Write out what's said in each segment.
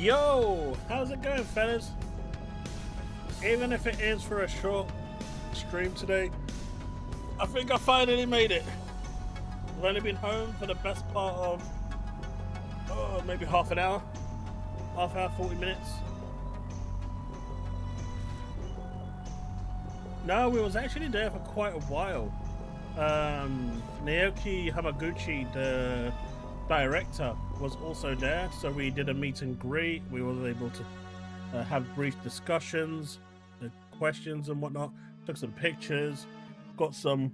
Yo, how's it going, fellas? Even if it is for a short stream today, I think I finally made it. I've only been home for the best part of maybe half hour, 40 minutes. No, we was actually there for quite a while. Naoki Hamaguchi, the director, was also there, so we did a meet and greet. We were able to have brief discussions, questions and whatnot. Took some pictures, got some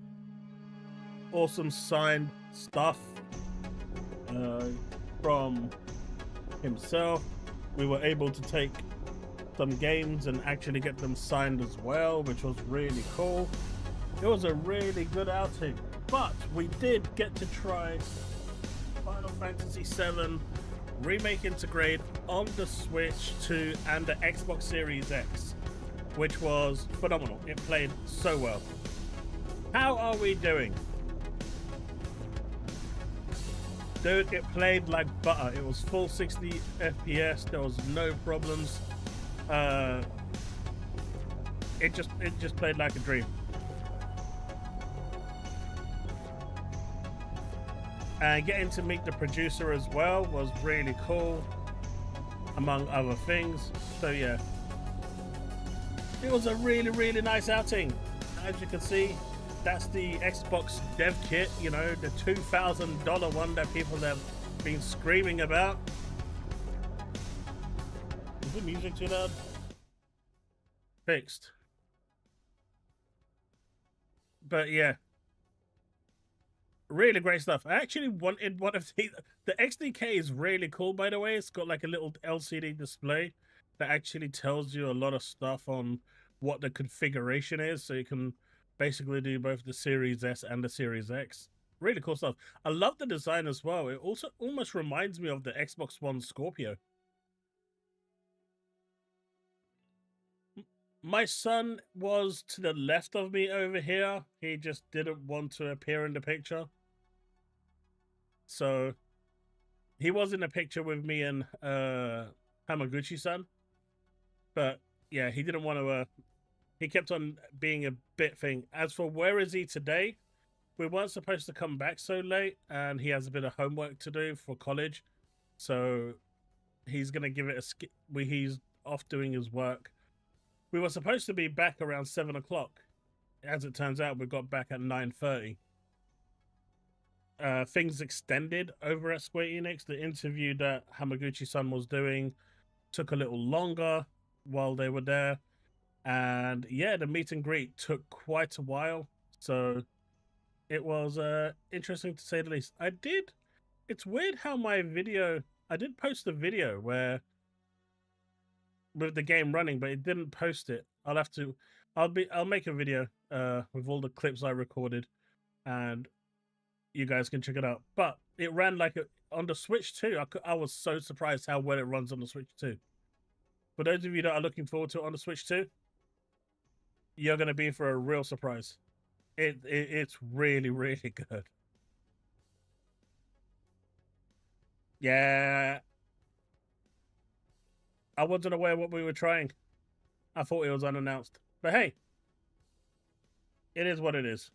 awesome signed stuff from himself. We were able to take some games and actually get them signed as well, which was really cool. It was a really good outing, but we did get to try Final Fantasy VII Remake Intergrade on the Switch 2 and the Xbox Series X, which was phenomenal. It played so well. How are we doing? Dude, it played like butter. It was full 60 FPS. There was no problems. It just played like a dream. And getting to meet the producer as well was really cool, among other things. So yeah, it was a really nice outing. As you can see, that's the Xbox dev kit, you know, the $2,000 one that people have been screaming about. Is the music too loud? Fixed. But yeah, really great stuff. I actually wanted one of the XDK is really cool, by the way. It's got like a little LCD display that actually tells you a lot of stuff on what the configuration is, so you can basically do both the Series S and the Series X. Really cool stuff. I love the design as well. It also almost reminds me of the Xbox One Scorpio. My son was to the left of me over here. He just didn't want to appear in the picture. So he was in the picture with me and Hamaguchi-san. But yeah, he didn't want to he kept on being a bit thing. As for where is he today, we weren't supposed to come back so late, and he has a bit of homework to do for college. So he's going to give it a skip. He's off doing his work. We were supposed to be back around 7 o'clock. As it turns out, we got back at 9:30. Things extended over at Square Enix. The interview that Hamaguchi-san was doing took a little longer while they were there. And yeah, the meet and greet took quite a while. So it was interesting to say the least. It's weird how my video, I did post a video where with the game running, but it didn't post it. I'll make a video with all the clips I recorded, and you guys can check it out. But it ran like on the Switch too. I was so surprised how well it runs on the Switch too. For those of you that are looking forward to it on the Switch too, you're going to be in for a real surprise. It's really good. Yeah. I wasn't aware what we were trying. I thought it was unannounced. But hey, it is what it is.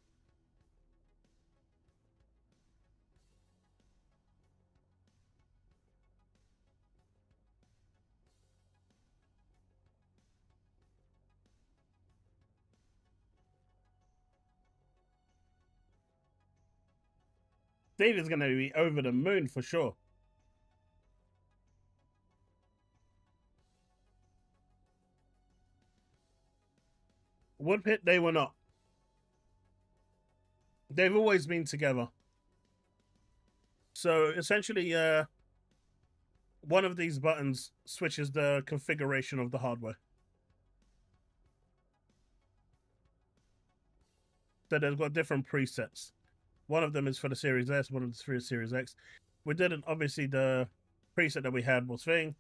Steve is going to be over the moon for sure. Woodpit, they were not. They've always been together. So essentially, one of these buttons switches the configuration of the hardware. So they've got different presets. One of them is for the Series S, one of them is for the Series X. We didn't, obviously, the preset that we had was thing.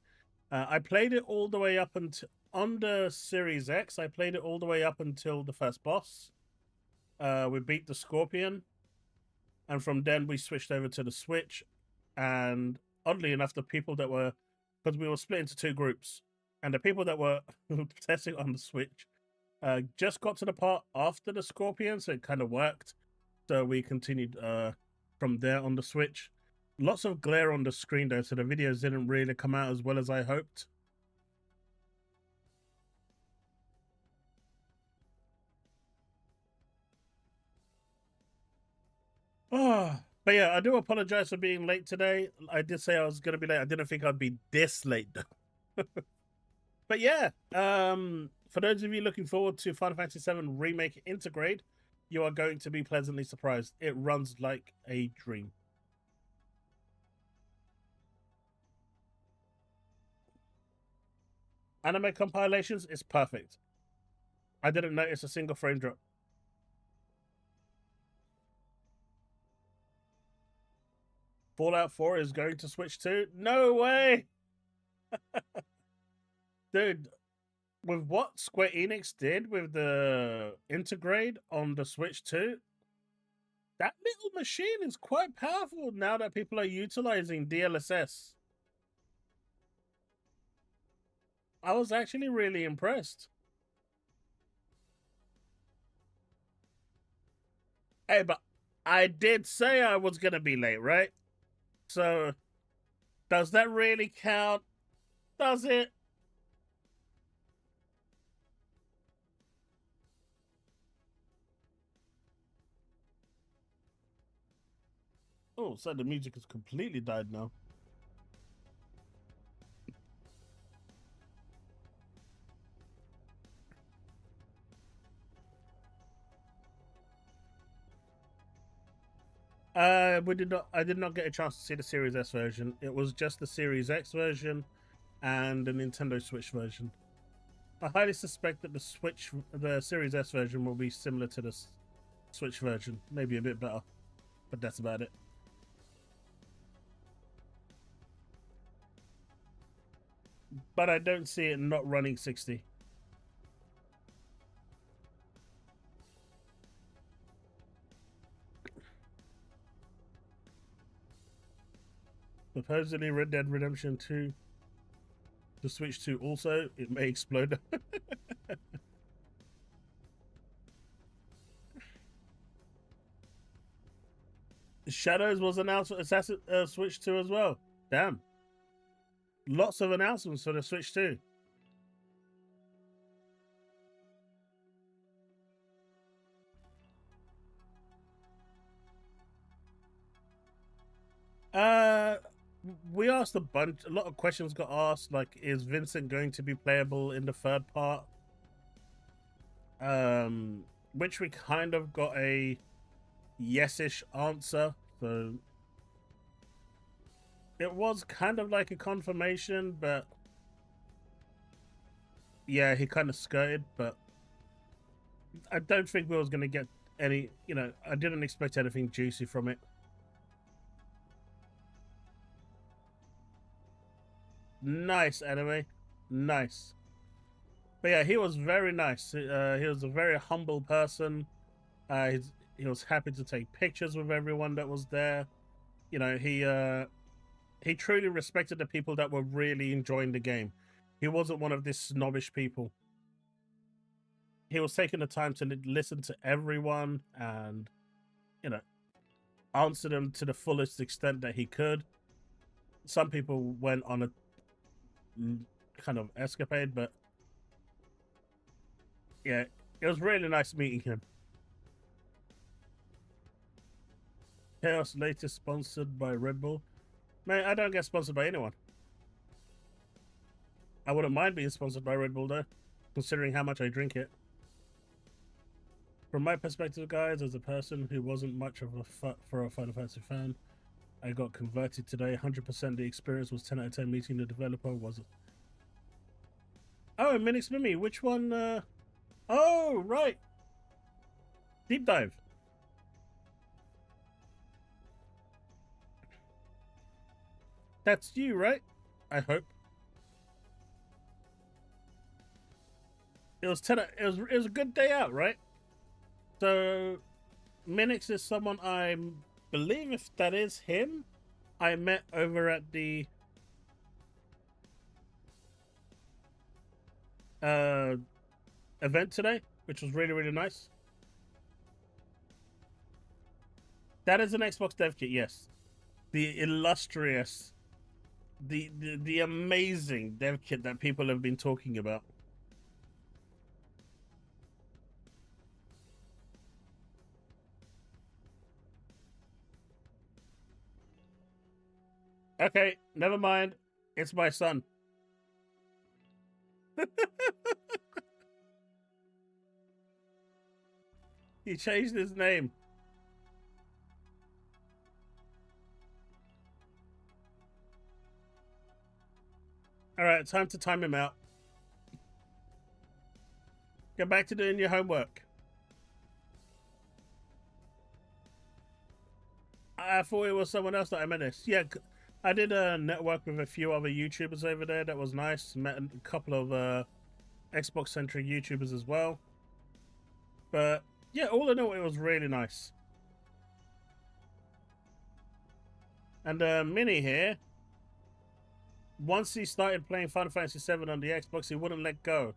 I played it all the way up until, on the Series X, I played it all the way up until the first boss. We beat the Scorpion. And from then we switched over to the Switch. And oddly enough, the people that were because we were split into two groups, and the people that were testing on the Switch just got to the part after the Scorpion, so it kind of worked. So we continued from there on the Switch. Lots of glare on the screen though, so the videos didn't really come out as well as I hoped. But yeah, I do apologize for being late today. I did say I was going to be late. I didn't think I'd be this late though. But yeah, for those of you looking forward to Final Fantasy VII Remake Intergrade, you are going to be pleasantly surprised. It runs like a dream. Anime compilations is perfect. I didn't notice a single frame drop. Fallout 4 is going to Switch 2? No way! Dude, with what Square Enix did with the Intergrade on the Switch 2, that little machine is quite powerful now that people are utilizing DLSS. I was actually really impressed. Hey, but I did say I was going to be late, right? So, does that really count? Does it? Oh, so the music has completely died now. We did not. I did not get a chance to see the Series S version. It was just the Series X version and the Nintendo Switch version. I highly suspect that the Series S version will be similar to the Switch version, maybe a bit better, but that's about it. But I don't see it not running 60. Supposedly Red Dead Redemption 2, the Switch 2 also, it may explode. Shadows was announced for Assassin Switch 2 as well. Damn. Lots of announcements for the Switch 2. We asked a lot of questions got asked, like, is Vincent going to be playable in the third part? Which we kind of got a yes-ish answer, so it was kind of like a confirmation, but yeah, he kind of skirted, but I don't think we was going to get any, I didn't expect anything juicy from it. Nice anime, nice. But yeah, he was very nice. He was a very humble person. He was happy to take pictures with everyone that was there. He truly respected the people that were really enjoying the game. He wasn't one of these snobbish people. He was taking the time to listen to everyone and, answer them to the fullest extent that he could. Some people went on a kind of escapade, but yeah, it was really nice meeting him. Chaos latest sponsored by Red Bull. Man, I don't get sponsored by anyone. I wouldn't mind being sponsored by Red Bull though, considering how much I drink it. From my perspective, guys, as a person who wasn't much of a Final Fantasy fan, I got converted today. 100% the experience was 10 out of 10. Meeting the developer was it? Oh, Minix Mimi, which one? Oh, right. Deep dive. That's you, right? I hope. It was 10. It was a good day out, right? So, Minix is someone I believe, if that is him, I met over at the uh, event today, which was really, really nice. That is an Xbox dev kit, yes. The illustrious, the amazing dev kit that people have been talking about. Okay, never mind. It's my son. He changed his name. All right, time to time him out. Get back to doing your homework. I thought it was someone else that I menaced. Yeah, I did a network with a few other YouTubers over there. That was nice. Met a couple of Xbox-centric YouTubers as well. But yeah, all in all, it was really nice. And Mini here, once he started playing Final Fantasy VII on the Xbox, he wouldn't let go.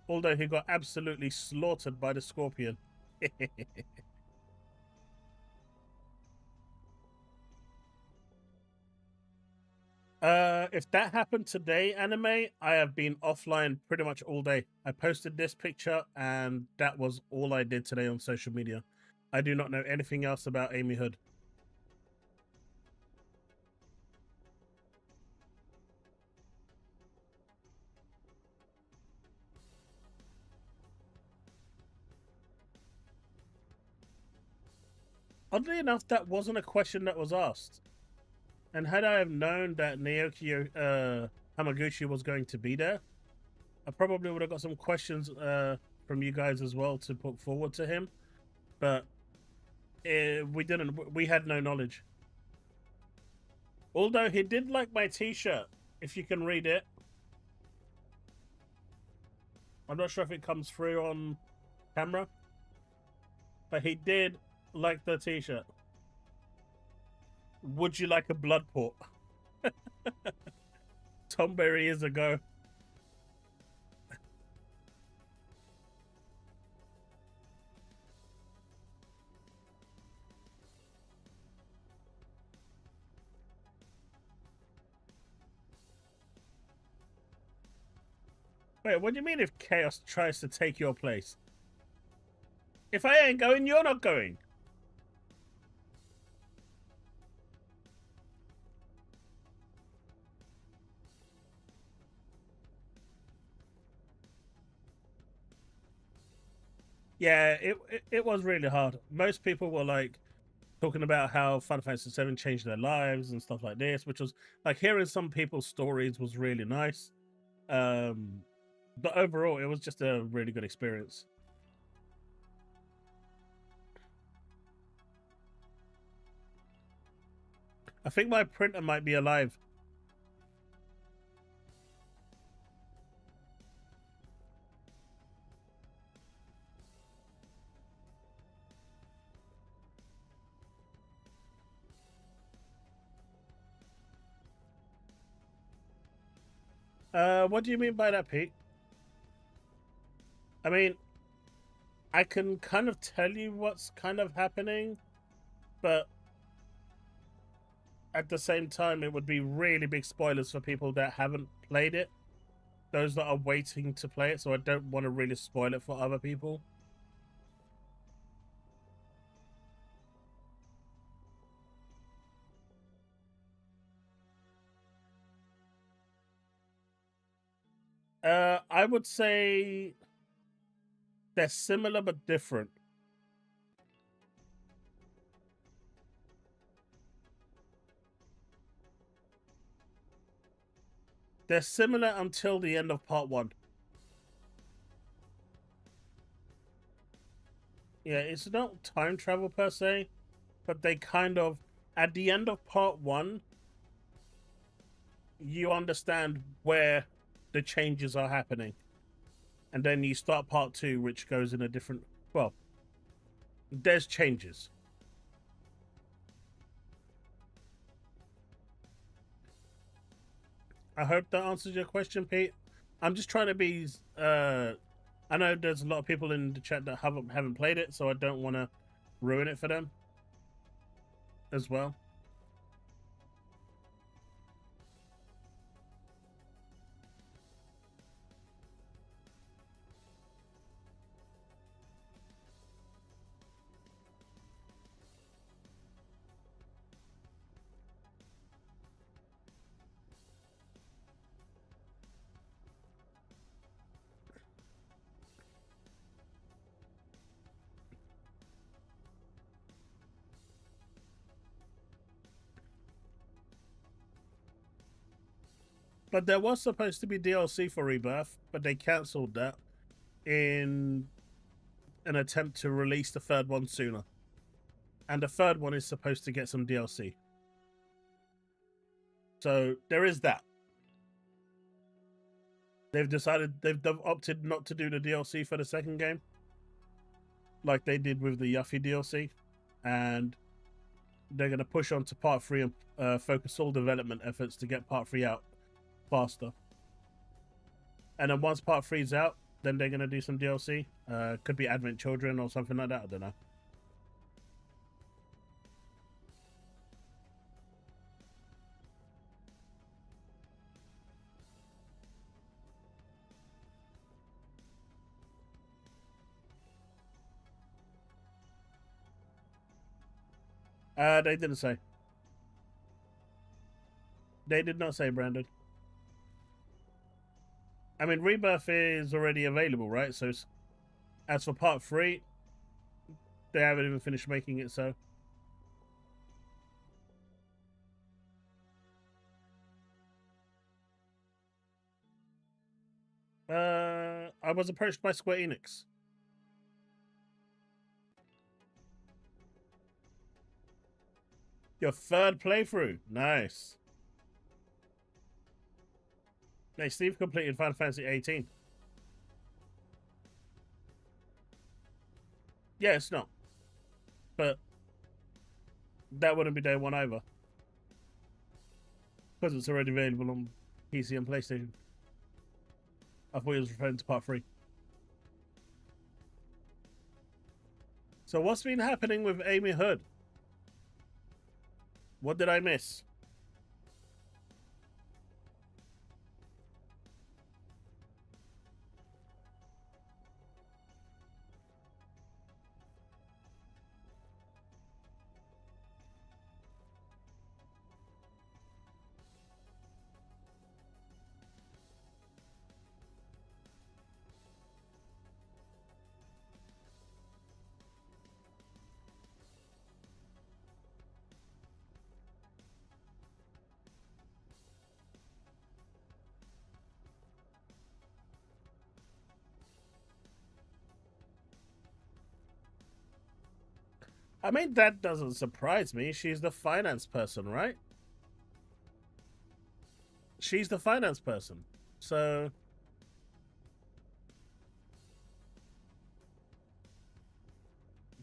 Although he got absolutely slaughtered by the Scorpion. If that happened today, anime, I have been offline pretty much all day. I posted this picture and that was all I did today on social media. I do not know anything else about Amy Hood. Oddly enough, that wasn't a question that was asked. And had I have known that Naoki Hamaguchi was going to be there, I probably would have got some questions from you guys as well to put forward to him. But we didn't. We had no knowledge. Although he did like my T-shirt, if you can read it. I'm not sure if it comes through on camera, but he did like the T-shirt. Would you like a blood port? Tomberry is a go. Wait, what do you mean if Chaos tries to take your place? If I ain't going, you're not going. Yeah, it was really hard. Most people were like talking about how Final Fantasy VII changed their lives and stuff like this, which was like hearing some people's stories was really nice. But overall, it was just a really good experience. I think my printer might be alive. What do you mean by that, Pete? I mean, I can kind of tell you what's kind of happening, but at the same time, it would be really big spoilers for people that haven't played it. Those that are waiting to play it, so I don't want to really spoil it for other people. I would say they're similar but different. They're similar until the end of part one. Yeah, it's not time travel per se, but they kind of, at the end of part one, you understand where the changes are happening. And then you start part two, which goes in a different, well, there's changes. I hope that answers your question, Pete. I'm just trying to be. I know there's a lot of people in the chat that haven't played it, so I don't want to ruin it for them as well. But there was supposed to be DLC for Rebirth, but they cancelled that in an attempt to release the third one sooner. And the third one is supposed to get some DLC. So there is that. They've opted not to do the DLC for the second game, like they did with the Yuffie DLC, and they're going to push on to Part 3 and focus all development efforts to get Part 3 out faster. And then once Part 3's out, then they're going to do some DLC. Could be Advent Children or something like that. I don't know. They didn't say. They did not say, Brandon. I mean, Rebirth is already available, right? So as for Part 3, they haven't even finished making it, so. I was approached by Square Enix. Your third playthrough. Nice. Hey, Steve completed Final Fantasy 18. Yeah, it's not. But that wouldn't be day one either. Because it's already available on PC and PlayStation. I thought he was referring to Part 3. So what's been happening with Amy Hood? What did I miss? I mean, that doesn't surprise me. She's the finance person, right? She's the finance person. So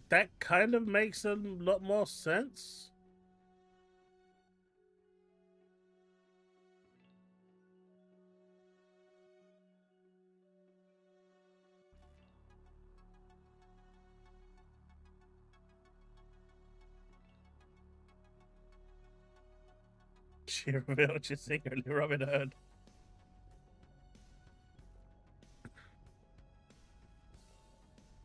that kind of makes a lot more sense. She revealed she's secretly Robin Hood.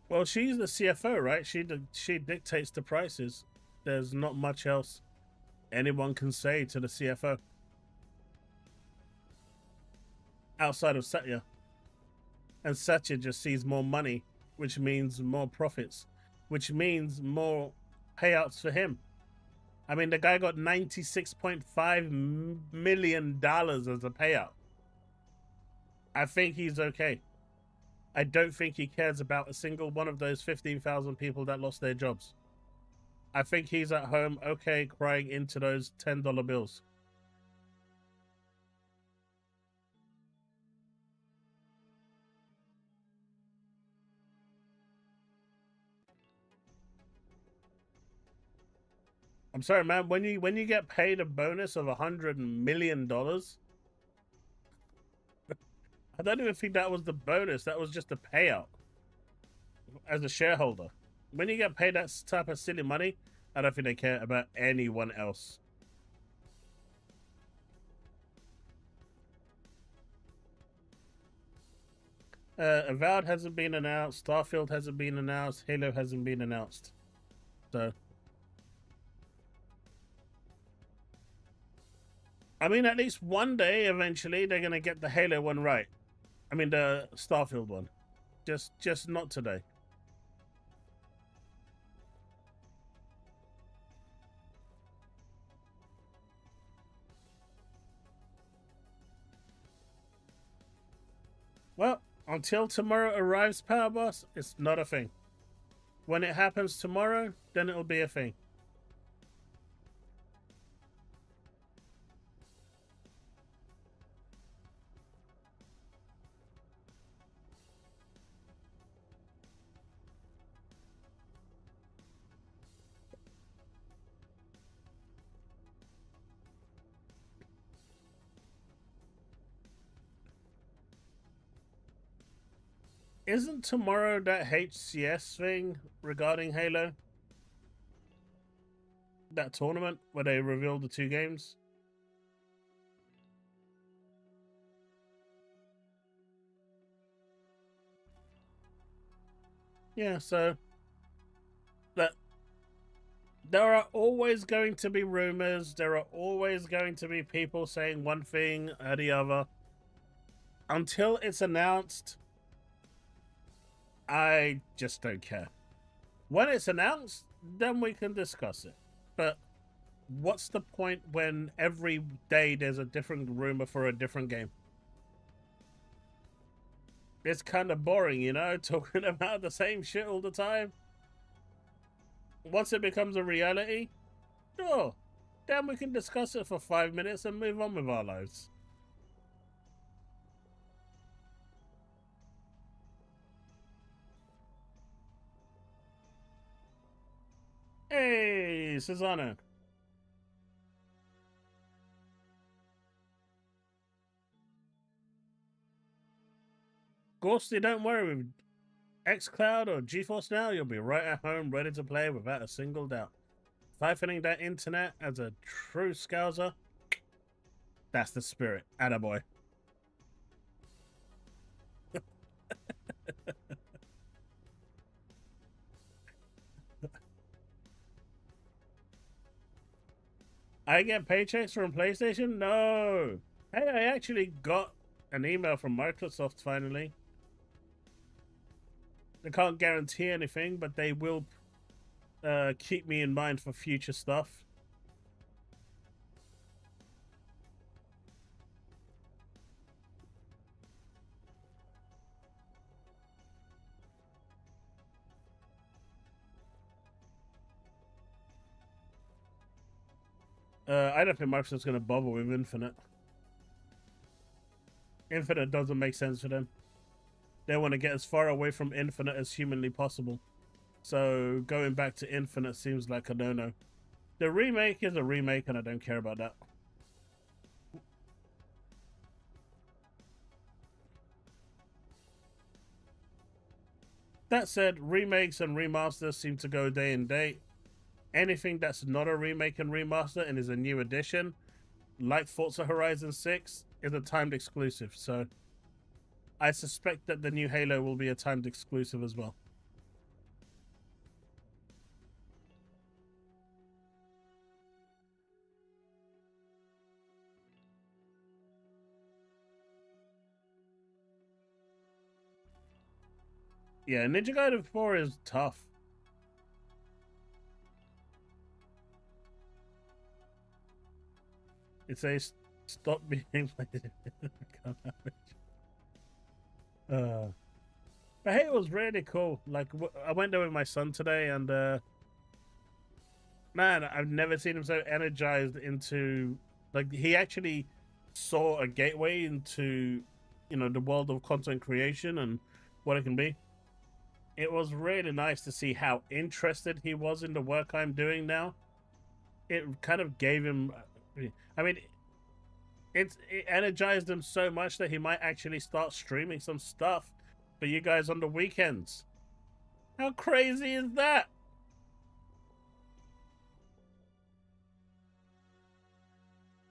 Well, she's the CFO, right? She dictates the prices. There's not much else anyone can say to the CFO outside of Satya. And Satya just sees more money, which means more profits, which means more payouts for him. I mean, the guy got $96.5 million as a payout. I think he's okay. I don't think he cares about a single one of those 15,000 people that lost their jobs. I think he's at home, okay, crying into those $10 bills. I'm sorry, man. When you get paid a bonus of $100 million, I don't even think that was the bonus. That was just a payout as a shareholder. When you get paid that type of silly money, I don't think they care about anyone else. Avowed hasn't been announced. Starfield hasn't been announced. Halo hasn't been announced. So, I mean, at least one day, eventually, they're gonna get the Halo one right. I mean, the Starfield one. Just not today. Well, until tomorrow arrives, Power Boss, it's not a thing. When it happens tomorrow, then it'll be a thing. Isn't tomorrow that HCS thing regarding Halo? That tournament where they revealed the 2 games? Yeah, so that there are always going to be rumors. There are always going to be people saying one thing or the other. Until it's announced, I just don't care. When it's announced, then we can discuss it. But what's the point when every day there's a different rumor for a different game? It's kind of boring, you know, talking about the same shit all the time. Once it becomes a reality, sure, then we can discuss it for 5 minutes and move on with our lives. Hey, Susanna. Ghosty, don't worry. With xCloud or GeForce Now, you'll be right at home, ready to play without a single doubt. Siphoning that internet as a true scouser, that's the spirit. Attaboy. I get paychecks from PlayStation? No. Hey, I actually got an email from Microsoft finally. They can't guarantee anything, but they will keep me in mind for future stuff. I don't think Microsoft's going to bother with Infinite. Infinite doesn't make sense for them. They want to get as far away from Infinite as humanly possible. So going back to Infinite seems like a no-no. The remake is a remake, and I don't care about that. That said, remakes and remasters seem to go day and date. Anything that's not a remake and remaster and is a new edition, like Forza Horizon 6, is a timed exclusive. So I suspect that the new Halo will be a timed exclusive as well. Yeah, Ninja Gaiden 4 is tough. It says stop being played. But hey, it was really cool. Like, I went there with my son today, and man, I've never seen him so energized into, like, he actually saw a gateway into, you know, the world of content creation and what it can be. It was really nice to see how interested he was in the work I'm doing now. It kind of gave him, I mean, It energized him so much that he might actually start streaming some stuff for you guys on the weekends. How crazy is that?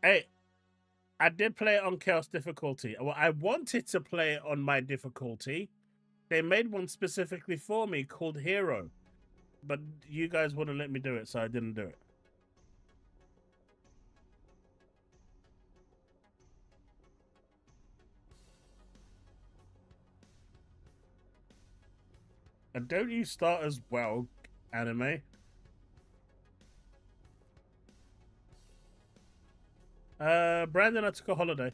Hey, I did play it on Chaos difficulty. Well, I wanted to play it on my difficulty. They made one specifically for me called Hero, but you guys wouldn't let me do it, so I didn't do it. And don't you start as well, anime? Brandon, I took a holiday.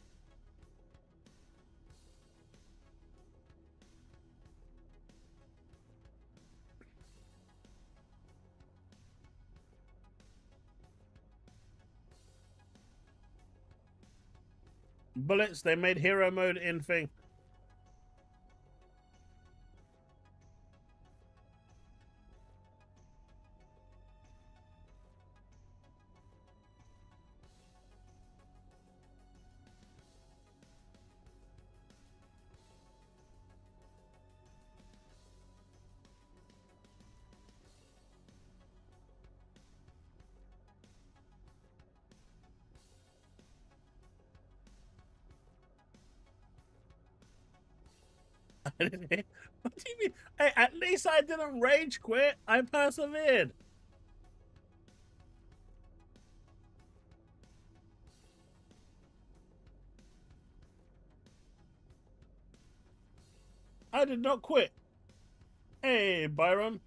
Bullets, they made hero mode in thing. What do you mean? Hey, at least I didn't rage quit. I persevered. I did not quit. Hey, Byron.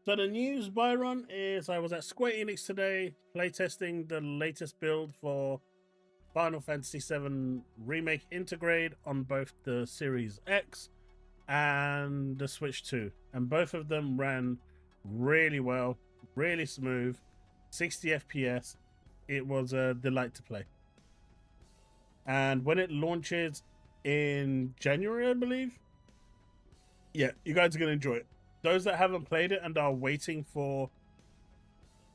So the news, Byron, is I was at Square Enix today playtesting the latest build for Final Fantasy VII Remake Intergrade on both the Series X and the Switch 2. And both of them ran really well, really smooth, 60 FPS. It was a delight to play. And when it launches in January, I believe, yeah, you guys are going to enjoy it. Those that haven't played it and are waiting for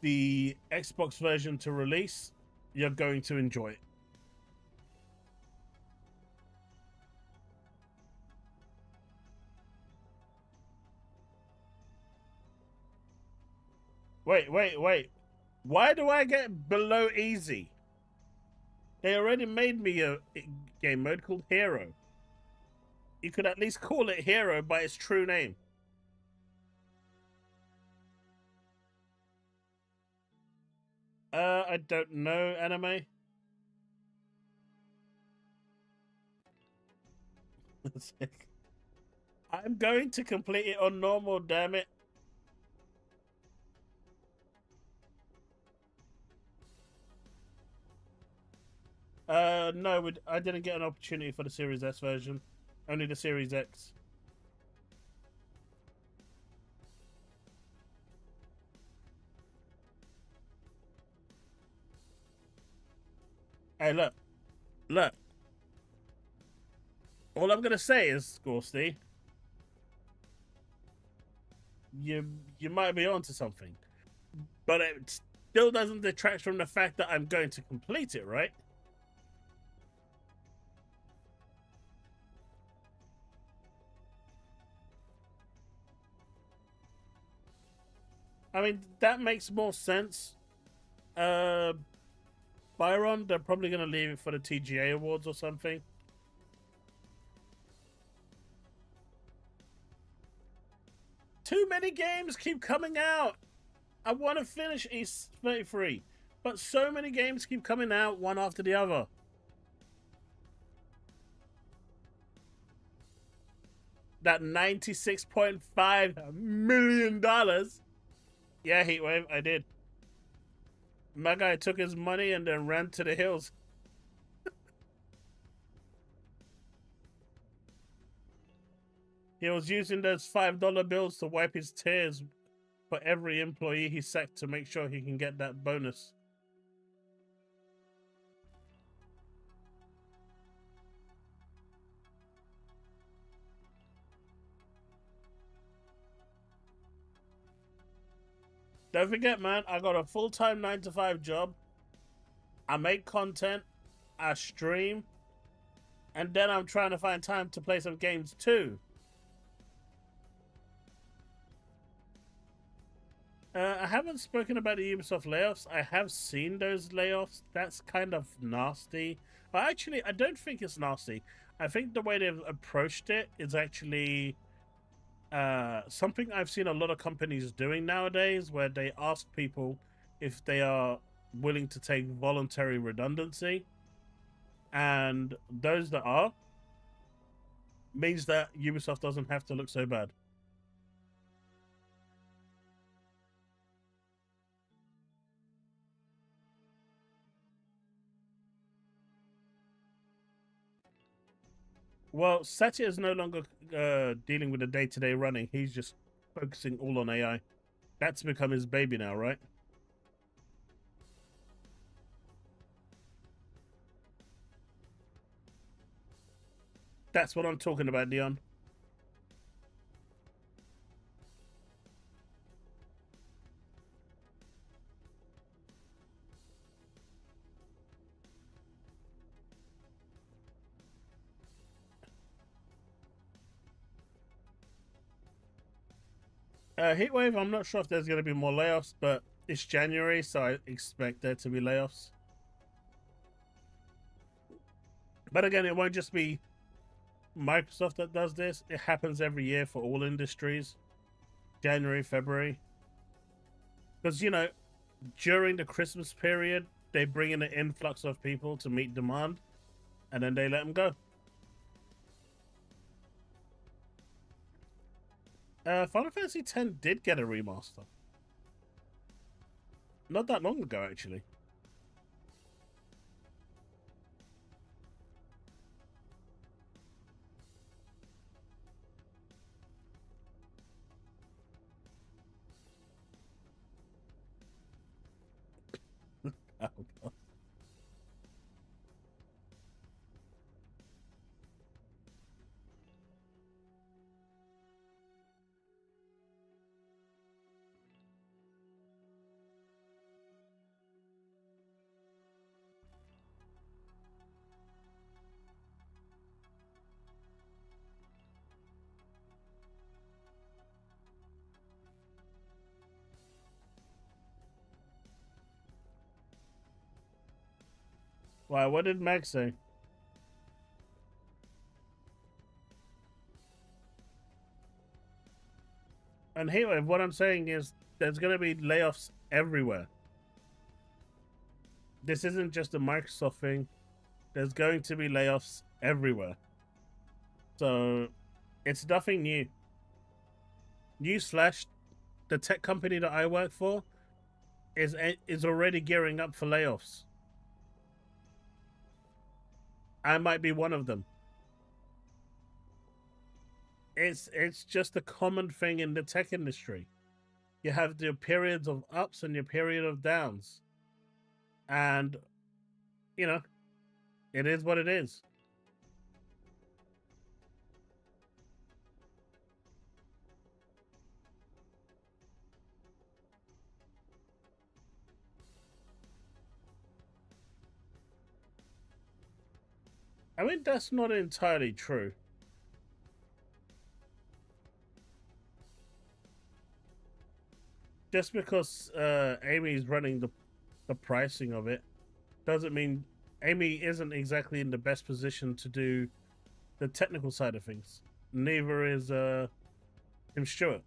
the Xbox version to release, you're going to enjoy it. Wait. Why do I get below easy? They already made me a game mode called Hero. You could at least call it Hero by its true name. I don't know, anime. I'm going to complete it on normal, damn it. No, I didn't get an opportunity for the Series S version. Only the Series X. Hey, look. All I'm gonna say is, Gorsty, you might be onto something, but it still doesn't detract from the fact that I'm going to complete it, right? I mean, that makes more sense. Uh, Byron, they're probably gonna leave it for the TGA awards or something. Too many games keep coming out. I want to finish East 33, but so many games keep coming out one after the other. That $96.5 million. Yeah, Heatwave, I did. My guy took his money and then ran to the hills. He was using those $5 bills to wipe his tears for every employee he sacked to make sure he can get that bonus. Don't forget, man, I got a full-time 9 to 5 job. I make content, I stream, and then I'm trying to find time to play some games too. I haven't spoken about the Ubisoft layoffs. I have seen those layoffs. That's kind of nasty. But actually, I don't think it's nasty. I think the way they've approached it is actually something I've seen a lot of companies doing nowadays, where they ask people if they are willing to take voluntary redundancy. And those that are, means that Ubisoft doesn't have to look so bad. Well, Satya is no longer dealing with the day-to-day running. He's just focusing all on AI. That's become his baby now, right? That's what I'm talking about, Dion. Heatwave, I'm not sure if there's going to be more layoffs, but it's January, so I expect there to be layoffs. But again, it won't just be Microsoft that does this. It happens every year for all industries. January, February. Because, you know, during the Christmas period, they bring in an influx of people to meet demand, and then they let them go. Final Fantasy X did get a remaster. Not that long ago, actually. Oh, God. Why? What did Max say? And here, what I'm saying is there's going to be layoffs everywhere. This isn't just a Microsoft thing. There's going to be layoffs everywhere. So it's nothing new. Newsflash, the tech company that I work for is already gearing up for layoffs. I might be one of them. It's just a common thing in the tech industry. You have your periods of ups and your period of downs. And you know, it is what it is. I mean, that's not entirely true. Just because Amy is running the pricing of it doesn't mean Amy isn't exactly in the best position to do the technical side of things. Neither is Tim Stewart.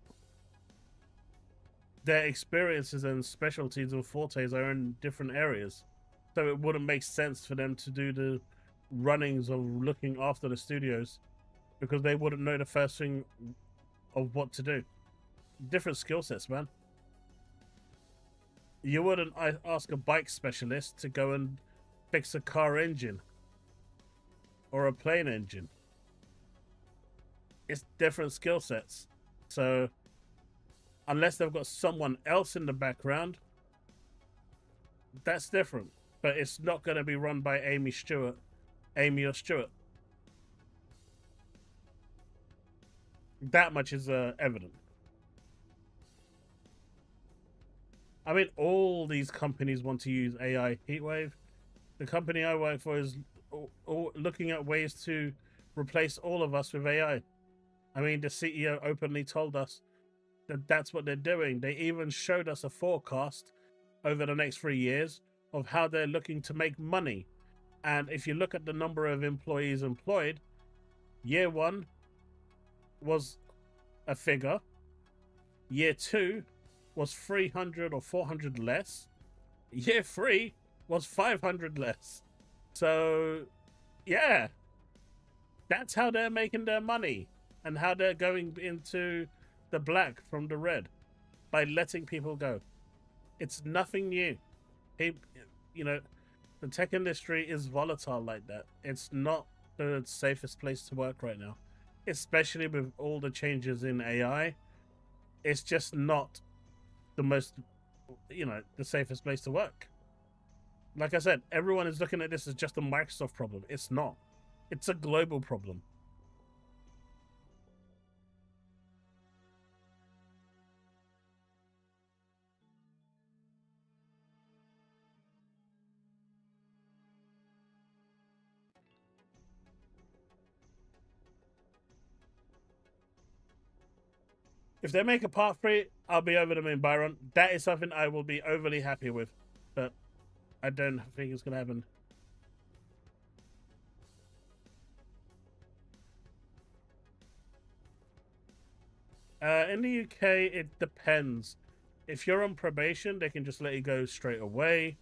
Their experiences and specialties and fortes are in different areas, so it wouldn't make sense for them to do the runnings of looking after the studios because they wouldn't know the first thing of what to do. Different skill sets, man. You wouldn't ask a bike specialist to go and fix a car engine or a plane engine. It's different skill sets. So unless they've got someone else in the background, that's different. But it's not going to be run by Amy or Stewart. That much is evident. I mean, all these companies want to use AI. Heatwave, the company I work for, is looking at ways to replace all of us with AI. I mean, the CEO openly told us that that's what they're doing. They even showed us a forecast over the next 3 years of how they're looking to make money. And if you look at the number of employees employed, year one was a figure, year two was 300 or 400 less, year three was 500 less. So, yeah, that's how they're making their money and how they're going into the black from the red, by letting people go. It's nothing new. You know, the tech industry is volatile like that. It's not the safest place to work right now, especially with all the changes in AI. It's just not the most, the safest place to work. Like I said, everyone is looking at this as just a Microsoft problem. It's not. It's a global problem. If they make a part 3, I'll be over the moon, Byron. That is something I will be overly happy with. But I don't think it's going to happen. In the UK, it depends. If you're on probation, they can just let you go straight away.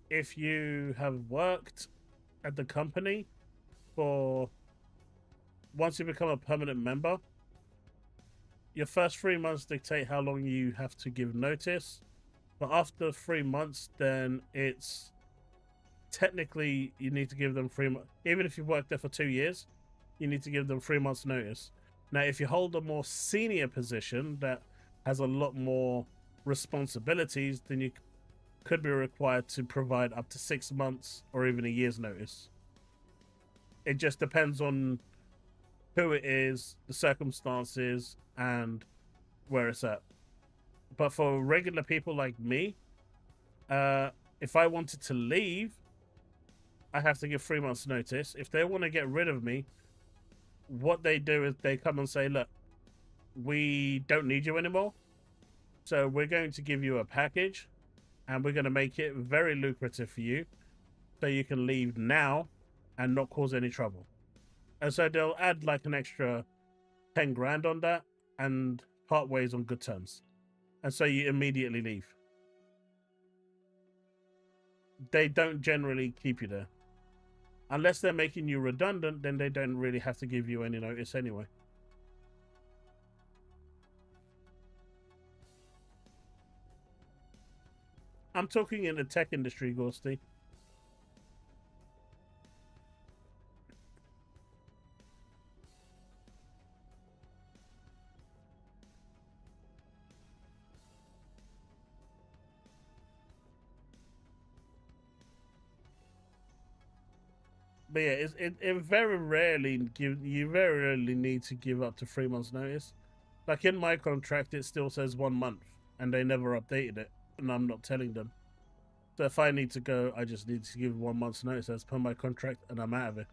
If you have worked at the company for, once you become a permanent member, your first 3 months dictate how long you have to give notice. But after 3 months, then it's technically you need to give them 3 months. Even if you've worked there for 2 years, you need to give them 3 months notice. Now, if you hold a more senior position that has a lot more responsibilities, then you could be required to provide up to 6 months or even a year's notice. It just depends on who it is, the circumstances, and where it's at. But for regular people like me, if I wanted to leave, I have to give 3 months notice. If they want to get rid of me, what they do is they come and say, look, we don't need you anymore, so we're going to give you a package and we're going to make it very lucrative for you so you can leave now and not cause any trouble. And so they'll add like an extra 10 grand on that and part ways on good terms. And so you immediately leave. They don't generally keep you there. Unless they're making you redundant, then they don't really have to give you any notice anyway. I'm talking in the tech industry, Ghosty. But yeah, it very rarely you very rarely need to give up to 3 months notice. Like in my contract, it still says 1 month, and they never updated it, and I'm not telling them. So if I need to go, I just need to give 1 month's notice as per my contract, and I'm out of it.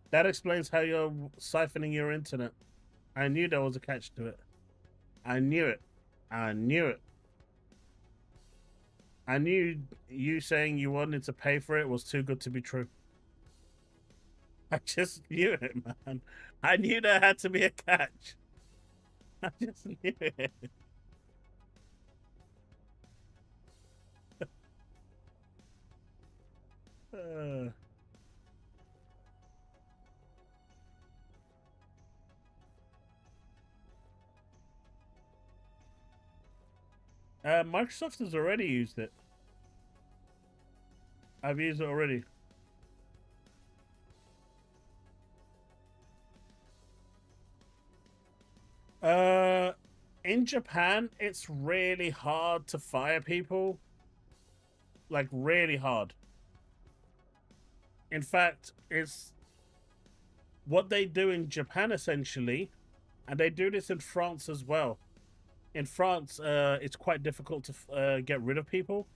That explains how you're siphoning your internet. I knew there was a catch to it. I knew it. I knew it. I knew you saying you wanted to pay for it was too good to be true. I just knew it, man. I knew there had to be a catch. I just knew it. Microsoft has already used it. I've used it already. Uh, in Japan, it's really hard to fire people. Like, really hard. In fact, it's what they do in Japan essentially, and they do this in France as well. In France, it's quite difficult to get rid of people.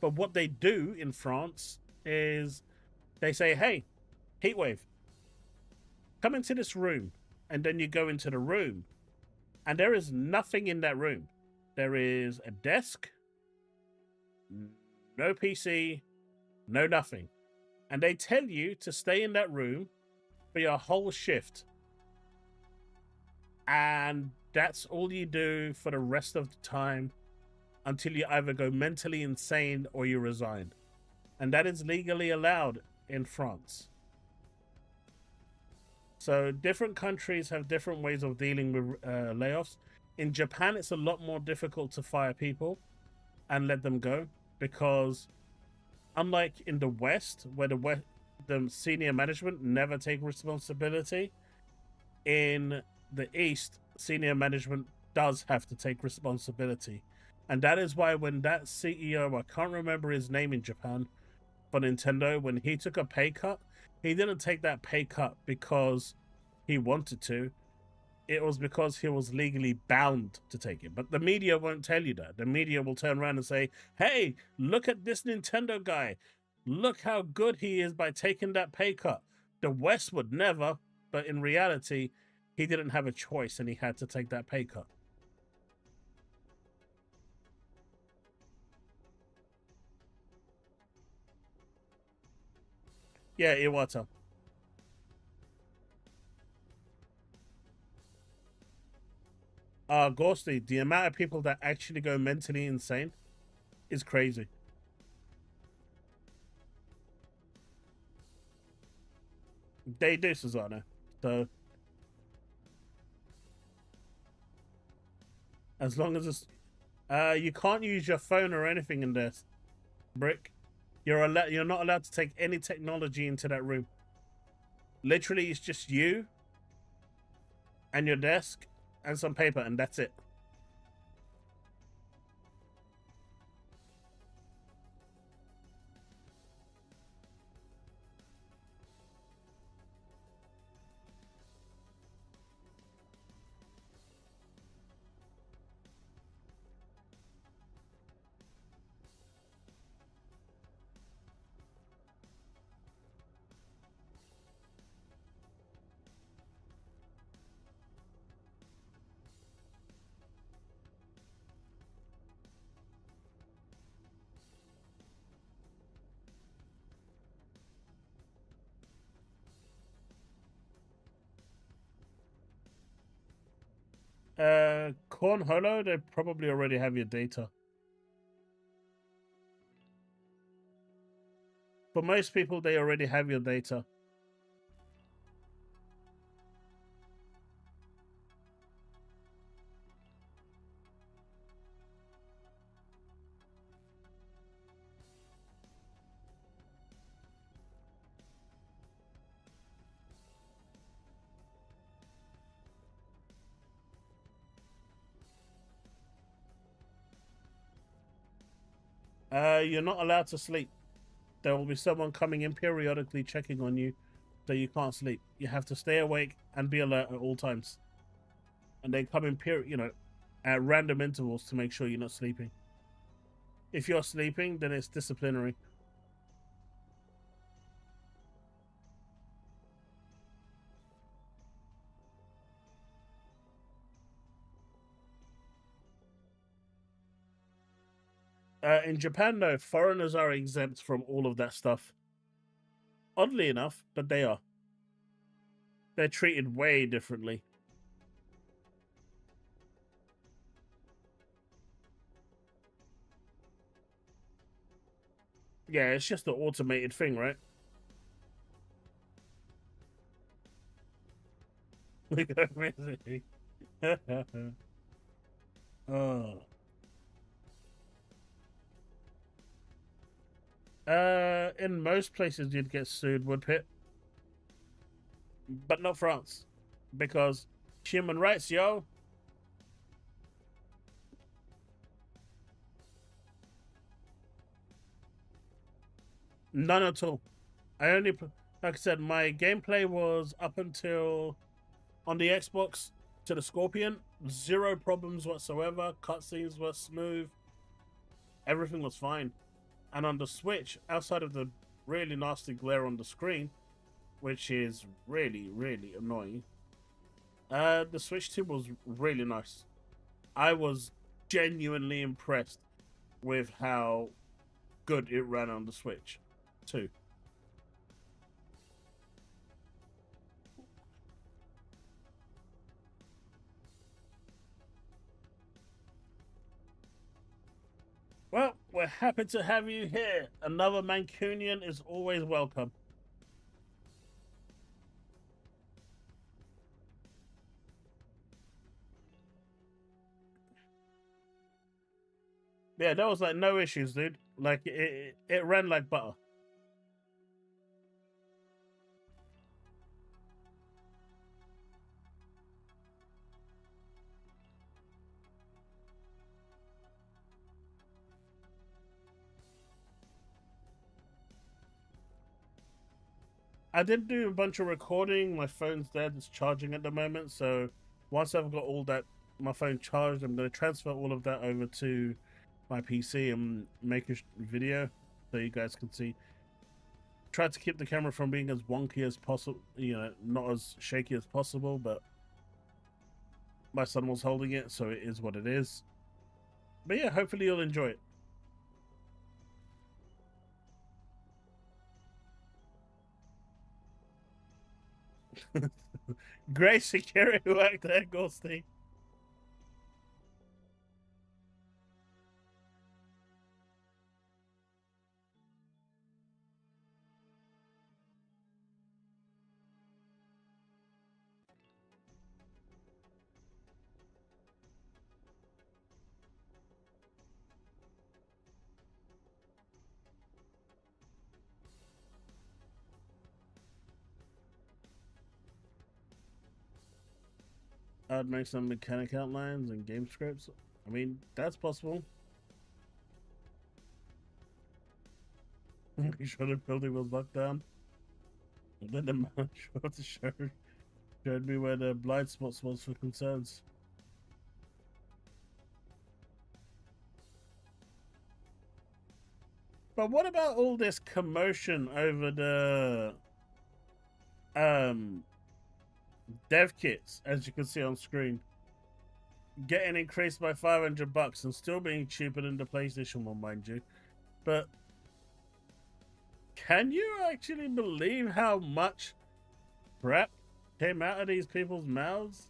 But what they do in France is they say, hey, Heatwave, come into this room. And then you go into the room, and there is nothing in that room. There is a desk, no PC, no nothing. And they tell you to stay in that room for your whole shift. And that's all you do for the rest of the time until you either go mentally insane or you resign. And that is legally allowed in France. So different countries have different ways of dealing with layoffs. In Japan, it's a lot more difficult to fire people and let them go because unlike in the West, where the senior management never take responsibility, in the East, senior management does have to take responsibility. And that is why when that CEO, I can't remember his name in Japan, for Nintendo, when he took a pay cut, he didn't take that pay cut because he wanted to. It was because he was legally bound to take it. But the media won't tell you that. The media will turn around and say, hey, look at this Nintendo guy. Look how good he is by taking that pay cut. The West would never, but in reality, he didn't have a choice and he had to take that pay cut. Yeah, Iwata. Ghosty, the amount of people that actually go mentally insane is crazy. They do, Susanna. So as long as it's you can't use your phone or anything in this brick. You're not allowed to take any technology into that room. Literally, it's just you and your desk and some paper, and that's it. Cornholo, they probably already have your data. For most people, they already have your data. You're not allowed to sleep. There will be someone coming in periodically checking on you, so you can't sleep. You have to stay awake and be alert at all times. And they come in at random intervals to make sure you're not sleeping. If you're sleeping, then it's disciplinary. In Japan, though, foreigners are exempt from all of that stuff. Oddly enough, but they are. They're treated way differently. Yeah, it's just the automated thing, right? We go missing. Oh. In most places you'd get sued, Woodpit, but not France, because human rights, yo. None at all. I only, like I said, my gameplay was up until on the Xbox to the Scorpion, zero problems whatsoever. Cutscenes were smooth. Everything was fine. And on the Switch, outside of the really nasty glare on the screen, which is really, really annoying, the Switch 2 was really nice. I was genuinely impressed with how good it ran on the Switch 2. Well, we're happy to have you here. Another Mancunian is always welcome. Yeah, there was like no issues, dude. Like it ran like butter. I did do a bunch of recording. My phone's dead; it's charging at the moment. So once I've got all that, my phone charged, I'm going to transfer all of that over to my PC and make a video so you guys can see. Try to keep the camera from being as wonky as possible, you know, not as shaky as possible, but my son was holding it, so it is what it is. But yeah, hopefully you'll enjoy it. Great security work there, Ghosty. I'd make some mechanic outlines and game scripts. I mean, that's possible. Make sure the building was locked down. And then the man showed me where the blind spots was for concerns. But what about all this commotion over the um dev kits, as you can see on screen, getting increased by $500 and still being cheaper than the PlayStation one, mind you? But can you actually believe how much crap came out of these people's mouths?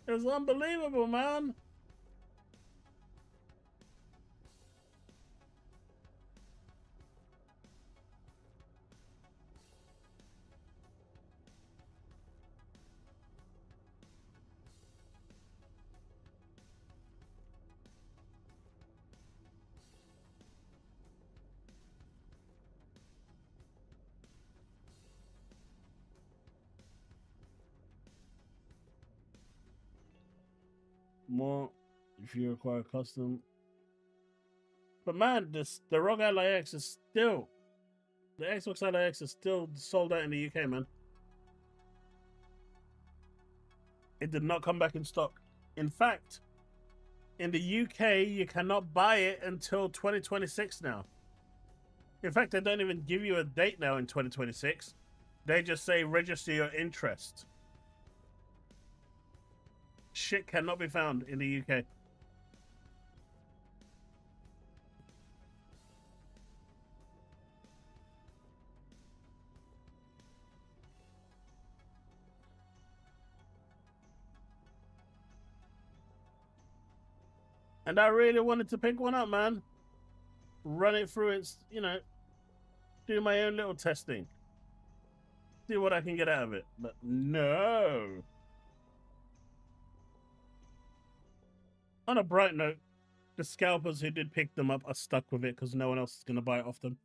It was unbelievable, man. More if you require custom. But man, the ROG Ally X is still the Xbox Ally X is still sold out in the UK, man. It did not come back in stock. In fact, in the UK, you cannot buy it until 2026 now. In fact, they don't even give you a date now in 2026. They just say register your interest. Shit cannot be found in the UK. And I really wanted to pick one up, man. Run it through its, you know, do my own little testing. See what I can get out of it. But no. On a bright note, the scalpers who did pick them up are stuck with it because no one else is going to buy it off them.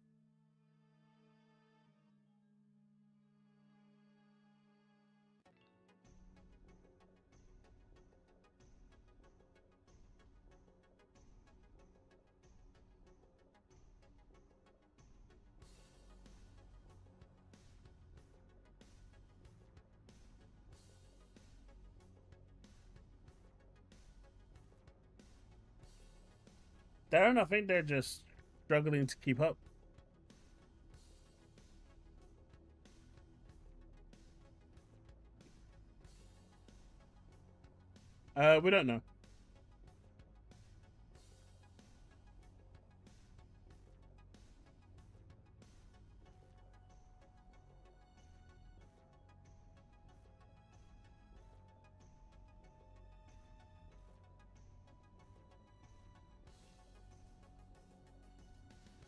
Darren, I think they're just struggling to keep up. We don't know.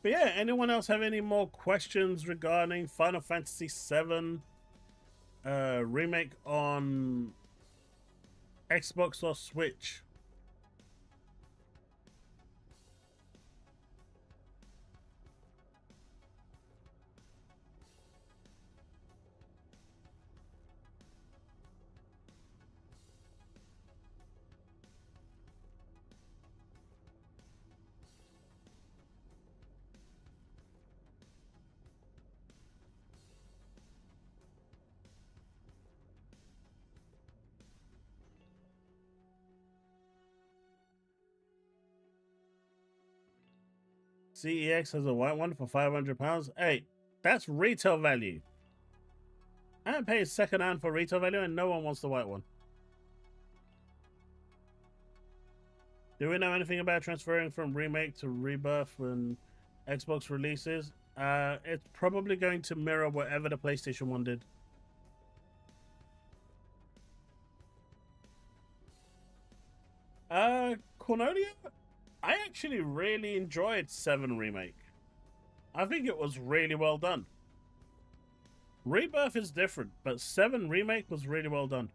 But yeah, anyone else have any more questions regarding Final Fantasy VII remake on Xbox or Switch? CEX has a white one for £500. Hey, that's retail value. I pay second hand for retail value, and no one wants the white one. Do we know anything about transferring from Remake to Rebirth when Xbox releases? It's probably going to mirror whatever the PlayStation one did. Cornelia, I actually really enjoyed 7 Remake. I think it was really well done. Rebirth is different, but 7 Remake was really well done.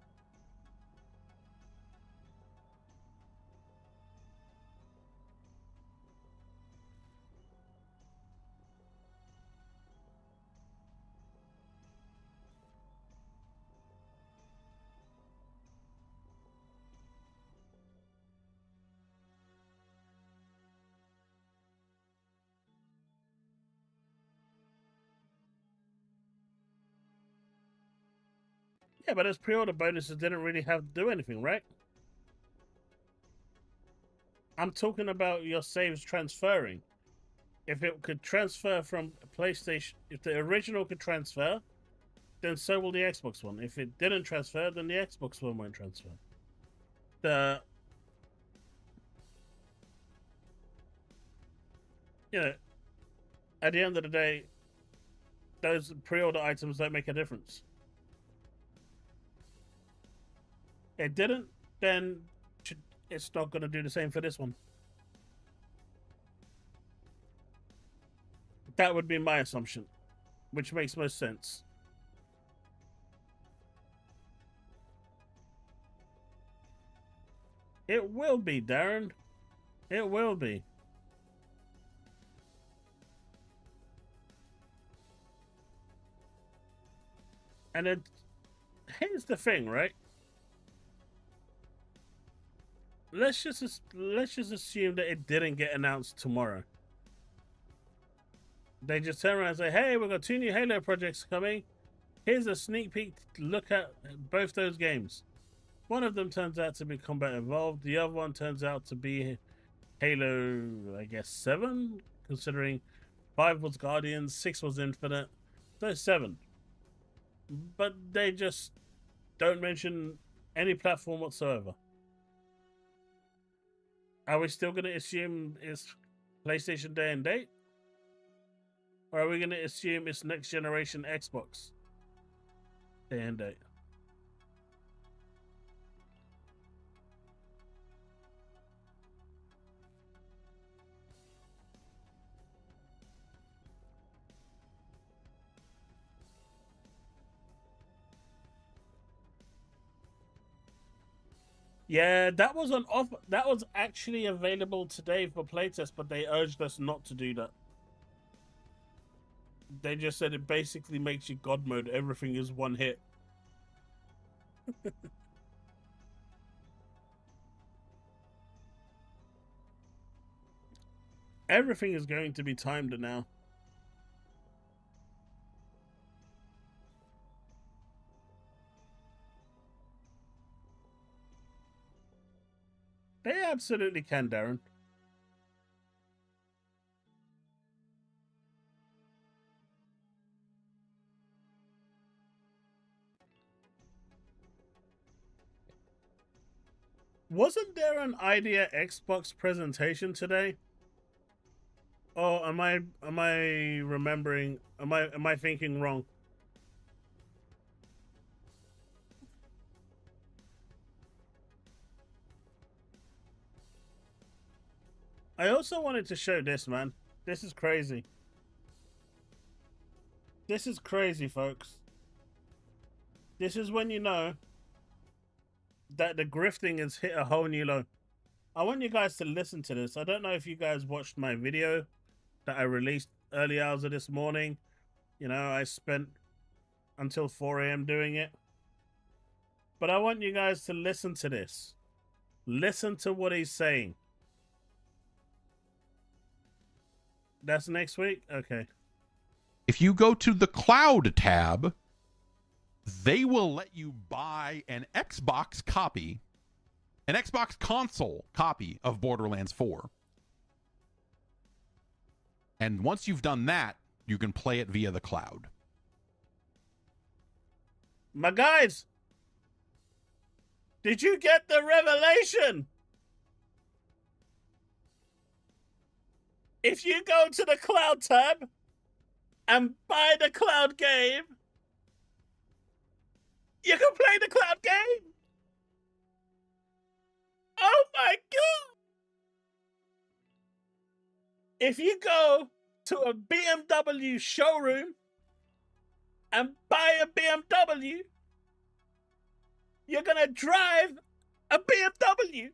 Yeah, but those pre-order bonuses didn't really have to do anything, right? I'm talking about your saves transferring. If it could transfer from PlayStation, if the original could transfer, then so will the Xbox one. If it didn't transfer, then the Xbox one won't transfer. The you know, at the end of the day, those pre-order items don't make a difference. It didn't, then it's not going to do the same for this one. That would be my assumption, which makes most sense. It will be, Darren. It will be. And here's the thing, right? Let's just assume that it didn't get announced tomorrow. They just turn around and say, "Hey, we've got 2 new Halo projects coming. Here's a sneak peek look at both those games." One of them turns out to be Combat Evolved. The other one turns out to be Halo, I guess 7, considering 5 was Guardians, 6 was Infinite, so 7. But they just don't mention any platform whatsoever. Are we still going to assume it's PlayStation Day and date? Or are we going to assume it's next generation Xbox day and date? Yeah, that was on offer. That was actually available today for playtest, but they urged us not to do that. They just said it basically makes you God mode. Everything is one hit. Everything is going to be timed now. They absolutely can, Darren. Wasn't there an Idea Xbox presentation today? Oh, am I remembering? Am I thinking wrong? I also wanted to show this, man. This is crazy. This is crazy, folks. This is when you know that the grifting has hit a whole new low. I want you guys to listen to this. I don't know if you guys watched my video that I released early hours of this morning. You know, I spent until 4 a.m. doing it. But I want you guys to listen to this. Listen to what he's saying. That's next week? Okay. If you go to the cloud tab, they will let you buy an Xbox copy, an Xbox console copy of Borderlands 4. And once you've done that, you can play it via the cloud. My guys, did you get the revelation? If you go to the cloud tab and buy the cloud game, you can play the cloud game. Oh my god! If you go to a BMW showroom and buy a BMW, you're gonna drive a BMW.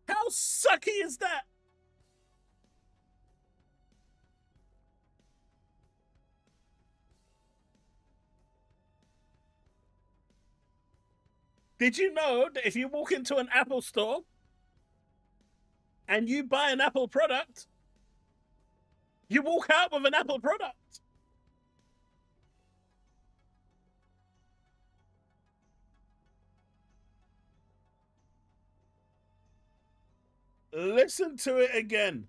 How sucky is that? Did you know that if you walk into an Apple store and you buy an Apple product, you walk out with an Apple product? Listen to it again.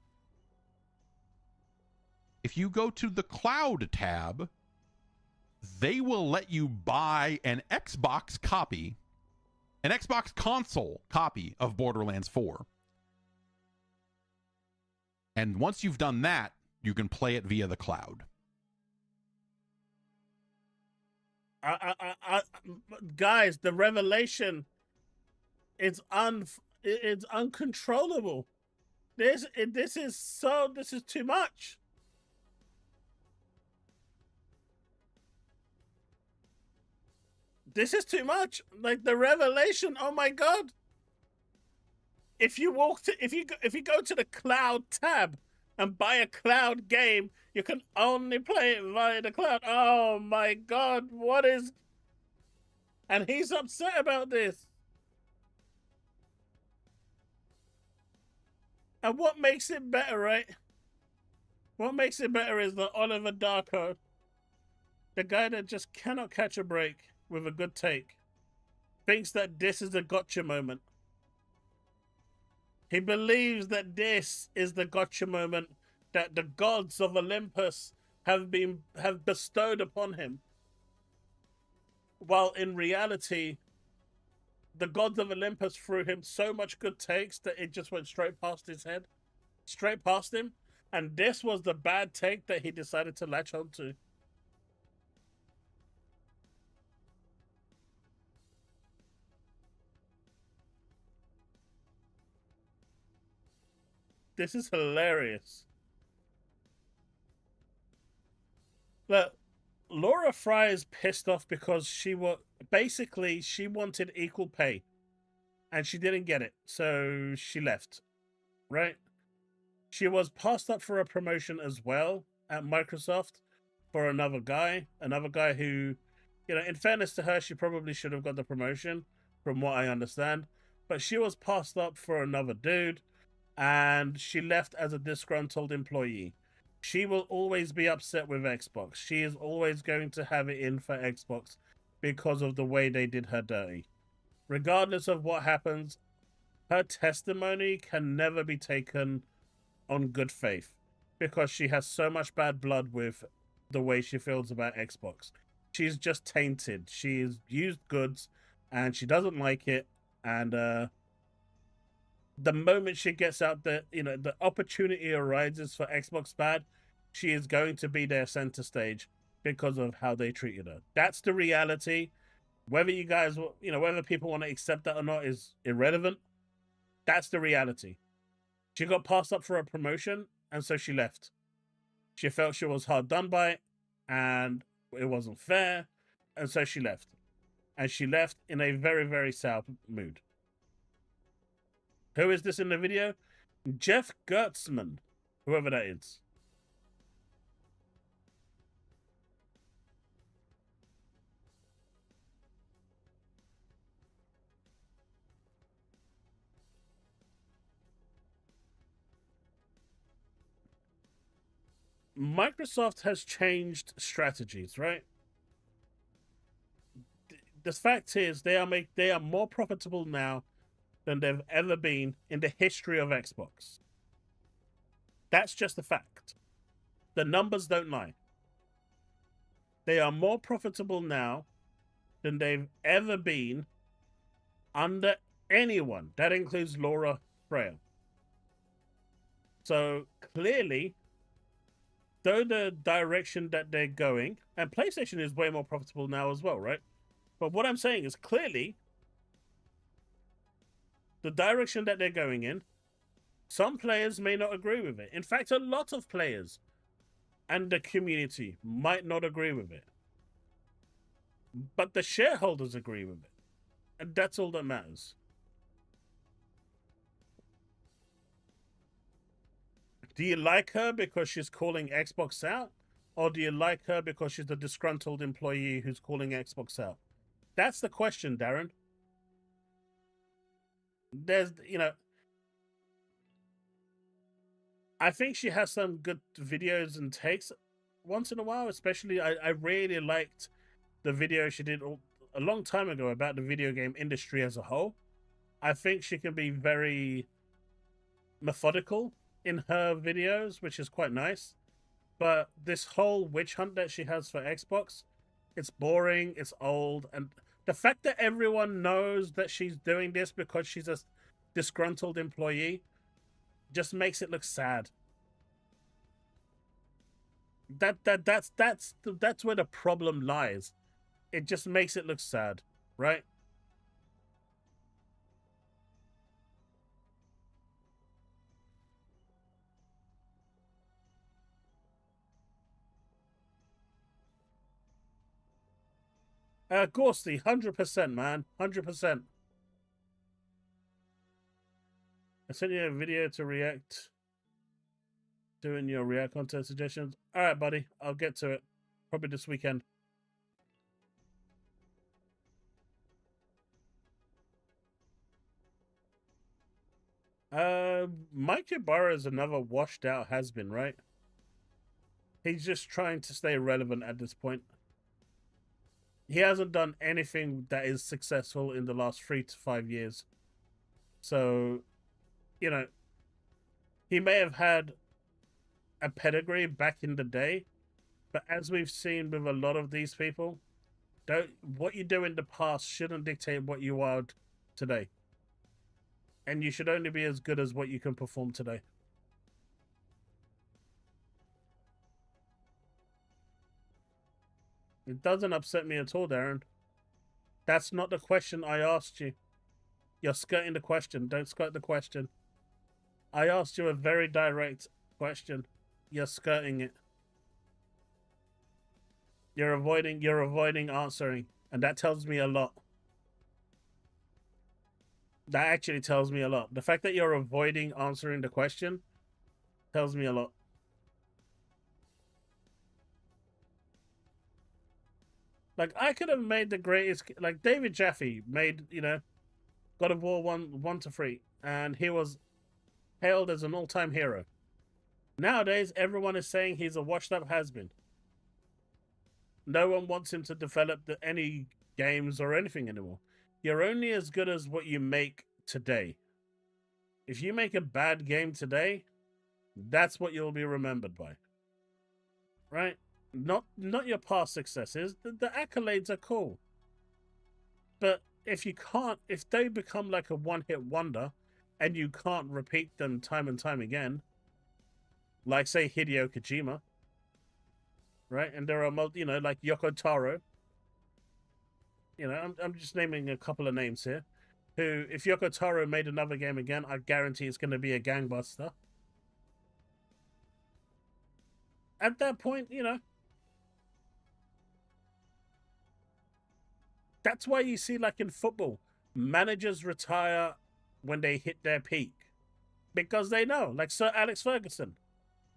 If you go to the cloud tab, they will let you buy an Xbox copy, an Xbox console copy of Borderlands 4. And once you've done that, you can play it via the cloud. Guys, the revelation is it's uncontrollable. This is too much. This is too much. Like the revelation. Oh my god! If you go to the cloud tab and buy a cloud game, you can only play it via the cloud. Oh my god! What is? And he's upset about this. And what makes it better, right? What makes it better is that Oliver Darko, the guy that just cannot catch a break with a good take, thinks that this is a gotcha moment. He believes that this is the gotcha moment that the gods of Olympus have bestowed upon him. While in reality, the gods of Olympus threw him so much good takes that it just went straight past his head, straight past him. And this was the bad take that he decided to latch onto. This is hilarious. Look, Laura Fry is pissed off because she wanted equal pay and she didn't get it, so she left, right? She was passed up for a promotion as well at Microsoft for another guy who, you know, in fairness to her, she probably should have got the promotion from what I understand, but she was passed up for another dude and she left as a disgruntled employee. She will always be upset with Xbox. She is always going to have it in for Xbox because of the way they did her dirty. Regardless of what happens, her testimony can never be taken on good faith because she has so much bad blood with the way she feels about Xbox. She's just tainted. She's used goods and she doesn't like it. And The moment she gets out the, the opportunity arises for Xbox bad, she is going to be their center stage because of how they treated her. That's the reality. Whether you guys, whether people want to accept that or not is irrelevant. That's the reality. She got passed up for a promotion, and so she left. She felt she was hard done by, and it wasn't fair, and so she left. And she left in a very, very sad mood. Who is this in the video? Jeff Gertzman, whoever that is. Microsoft has changed strategies, right? The fact is, they are more profitable now than they've ever been in the history of Xbox. That's just a fact. The numbers don't lie. They are more profitable now than they've ever been under anyone. That includes Laura Freya. So clearly, though the direction that they're going, and PlayStation is way more profitable now as well, right? But what I'm saying is clearly the direction that they're going in, some players may not agree with it. In fact, a lot of players and the community might not agree with it. But the shareholders agree with it. And that's all that matters. Do you like her because she's calling Xbox out? Or do you like her because she's a disgruntled employee who's calling Xbox out? That's the question, Darren. There's, I think she has some good videos and takes once in a while. Especially, I really liked the video she did a long time ago about the video game industry as a whole. I think she can be very methodical in her videos, which is quite nice. But this whole witch hunt that she has for Xbox, it's boring, it's old, and the fact that everyone knows that she's doing this because she's a disgruntled employee just makes it look sad. That's where the problem lies. It just makes it look sad, right? Gorsty, 100%, man. 100%. I sent you a video to react. Doing your React content suggestions. All right, buddy. I'll get to it. Probably this weekend. Mike Ibarra is another washed out has-been, right? He's just trying to stay relevant at this point. He hasn't done anything that is successful in the last 3 to 5 years. So, he may have had a pedigree back in the day, but as we've seen with a lot of these people, what you do in the past shouldn't dictate what you are today. And you should only be as good as what you can perform today. It doesn't upset me at all, Darren. That's not the question I asked you. You're skirting the question. Don't skirt the question. I asked you a very direct question. You're skirting it. You're avoiding answering, and that tells me a lot. That actually tells me a lot. The fact that you're avoiding answering the question tells me a lot. Like, I could have made the greatest, like David Jaffe made, God of War 1 to 3, and he was hailed as an all-time hero. Nowadays, everyone is saying he's a washed-up has-been. No one wants him to develop any games or anything anymore. You're only as good as what you make today. If you make a bad game today, that's what you'll be remembered by. Right? Not your past successes. The accolades are cool. But if they become like a one-hit wonder, and you can't repeat them time and time again, like say Hideo Kojima, right? And there are like Yoko Taro. I'm just naming a couple of names here. Who, if Yoko Taro made another game again, I guarantee it's going to be a gangbuster. At that point, that's why you see, like in football, managers retire when they hit their peak because they know, like Sir Alex Ferguson.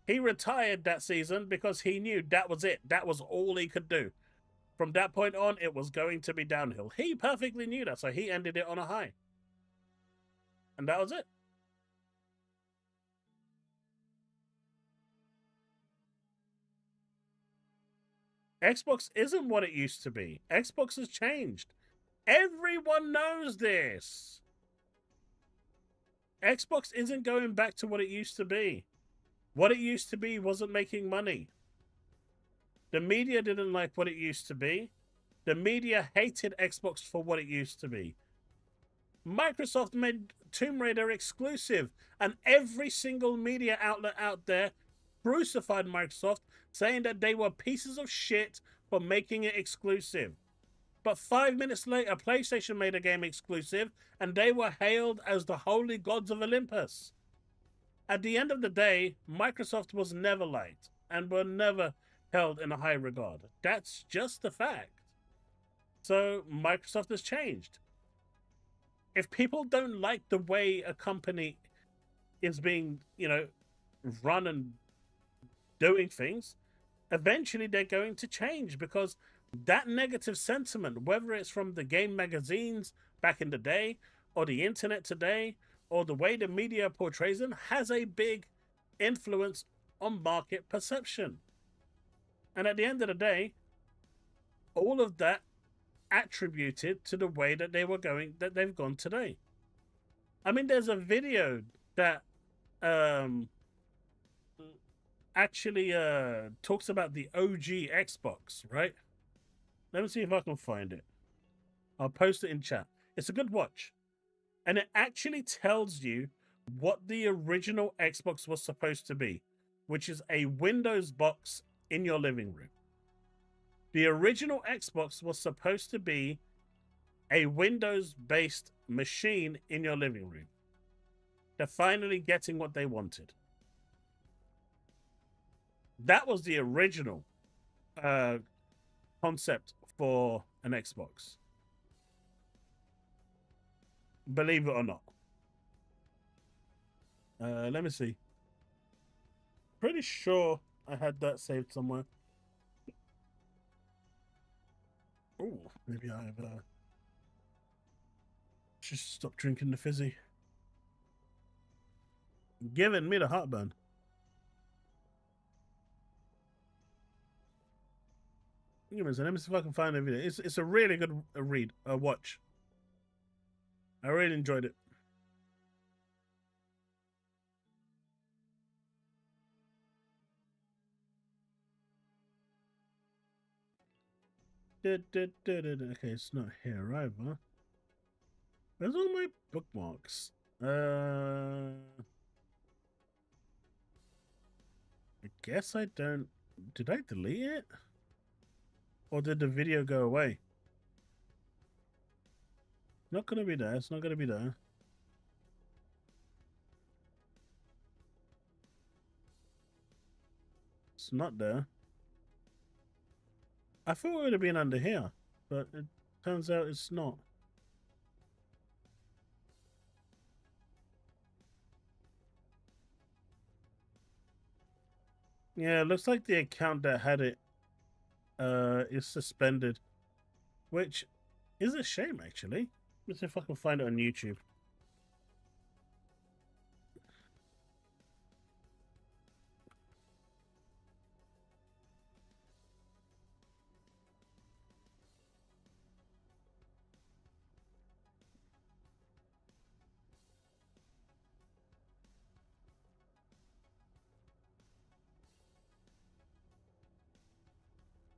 He retired that season because he knew that was it. That was all he could do. From that point on, it was going to be downhill. He perfectly knew that, so he ended it on a high. And that was it. Xbox isn't what it used to be. Xbox has changed. Everyone knows this. Xbox isn't going back to what it used to be. What it used to be wasn't making money. The media didn't like what it used to be. The media hated Xbox for what it used to be. Microsoft made Tomb Raider exclusive, and every single media outlet out there crucified Microsoft, saying that they were pieces of shit for making it exclusive. But 5 minutes later, PlayStation made a game exclusive, and they were hailed as the holy gods of Olympus. At the end of the day, Microsoft was never liked and were never held in a high regard. That's just the fact. So Microsoft has changed. If people don't like the way a company is being, run and doing things, eventually they're going to change, because that negative sentiment, whether it's from the game magazines back in the day or the internet today or the way the media portrays them, has a big influence on market perception. And at the end of the day, all of that attributed to the way that they've gone today. I mean, there's a video that actually talks about the OG Xbox, right? Let me see if I can find it. I'll post it in chat. It's a good watch. And it actually tells you what the original Xbox was supposed to be, which is a Windows box in your living room. The original Xbox was supposed to be a Windows-based machine in your living room. They're finally getting what they wanted. That was the original concept for an Xbox. Believe it or not. Let me see. Pretty sure I had that saved somewhere. Oh, maybe I have. Just stop drinking the fizzy. Giving me the heartburn. Give me a second. Let me see if I can find a video. It's a really good read, watch. I really enjoyed it. Okay, it's not here either. Where's all my bookmarks? I guess I don't. Did I delete it? Or did the video go away? Not gonna be there. It's not gonna be there. It's not there. I thought it would have been under here, but it turns out it's not. Yeah, it looks like the account that had it is suspended, which is a shame, actually. Let's see if I can find it on YouTube.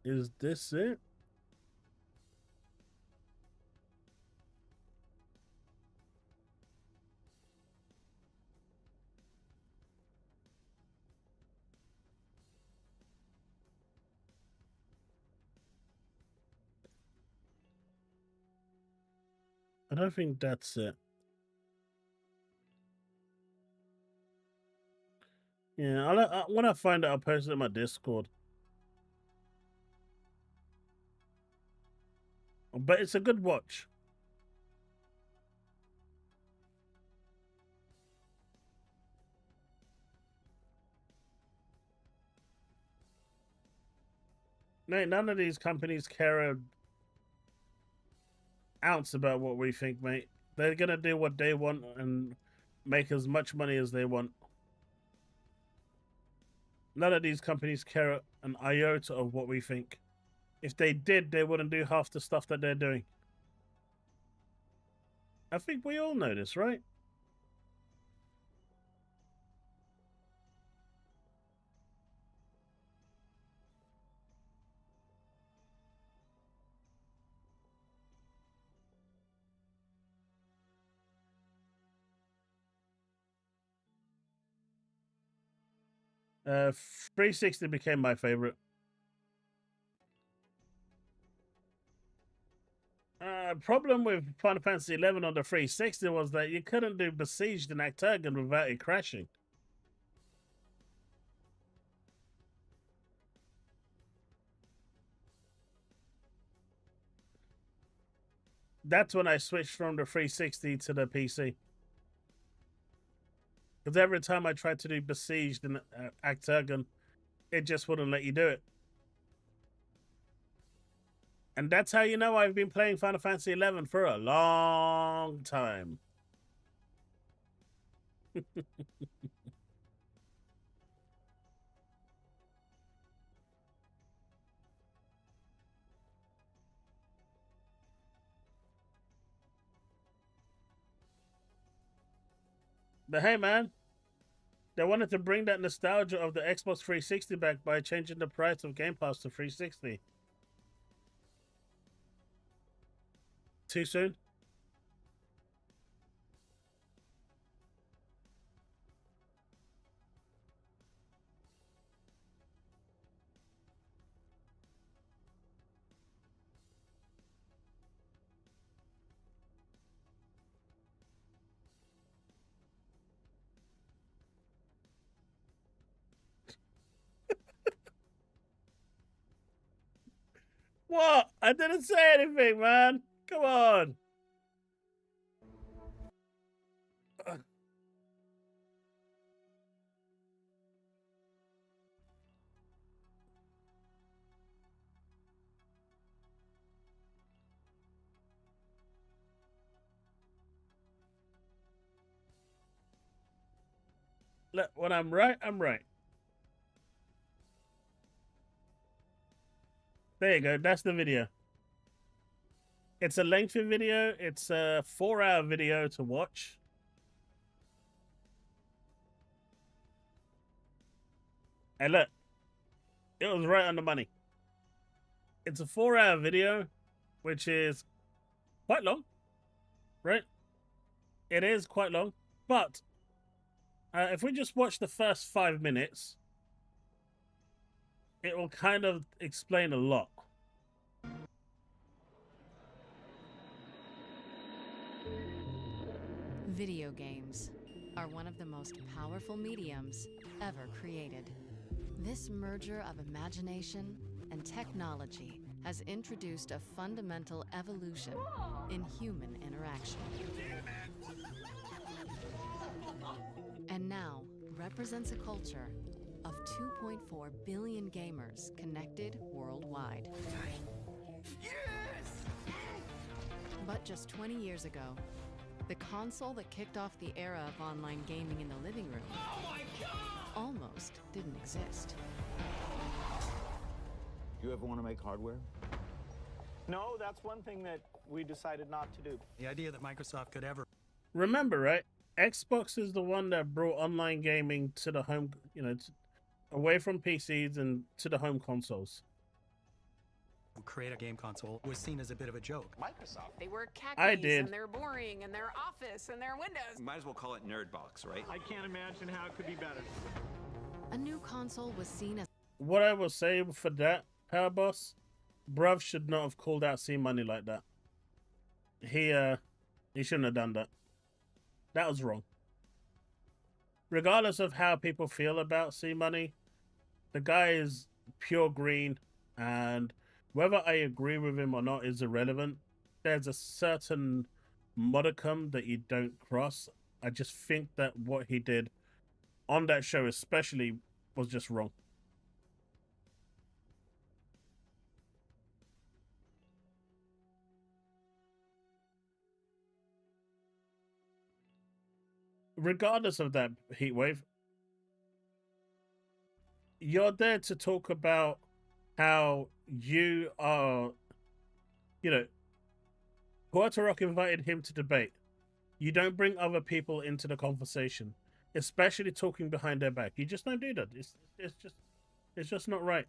Is this it? I don't think that's it. Yeah, when I find it, I'll post it in my Discord. But it's a good watch. Mate, none of these companies care an ounce about what we think, mate. They're gonna do what they want and make as much money as they want. None of these companies care an iota of what we think. If they did, they wouldn't do half the stuff that they're doing. I think we all know this, right? Uh, 360 became my favorite. Problem with Final Fantasy 11 on the 360 was that you couldn't do Besieged and Acturgan without it crashing. That's when I switched from the 360 to the PC. Because every time I tried to do Besieged and Acturgan, it just wouldn't let you do it. And that's how you know I've been playing Final Fantasy 11 for a long time. But hey, man, they wanted to bring that nostalgia of the Xbox 360 back by changing the price of Game Pass to 360. Too soon? What? I didn't say anything, man. Come on. Look, when I'm right, I'm right. There you go. That's the video. It's a lengthy video. It's a 4-hour video to watch. And look, it was right on the money. It's a 4-hour video, which is quite long, right? It is quite long. But if we just watch the first 5 minutes, it will kind of explain a lot. Video games are one of the most powerful mediums ever created. This merger of imagination and technology has introduced a fundamental evolution in human interaction. And now represents a culture of 2.4 billion gamers connected worldwide. Yes! But just 20 years ago, the console that kicked off the era of online gaming in the living room almost didn't exist. You ever want to make hardware? No, that's one thing that we decided not to do. The idea that Microsoft could ever... Remember, right? Xbox is the one that brought online gaming to the home, away from PCs and to the home consoles. create a game console was seen as a bit of a joke. Microsoft. They work I khakis did. and they're boring and their office and their windows. Might as well call it Nerdbox, right? I can't imagine how it could be better. A new console was seen as What I will say for that, Power Boss, bruv should not have called out C Money like that. He shouldn't have done that. That was wrong. Regardless of how people feel about C Money, the guy is pure green, and whether I agree with him or not is irrelevant. There's a certain modicum that you don't cross. I just think that what he did on that show especially was just wrong. Regardless of that, Heatwave, you're there to talk about how you are, you know, Puerto Rico invited him to debate. You don't bring other people into the conversation, especially talking behind their back. You just don't do that. It's just not right.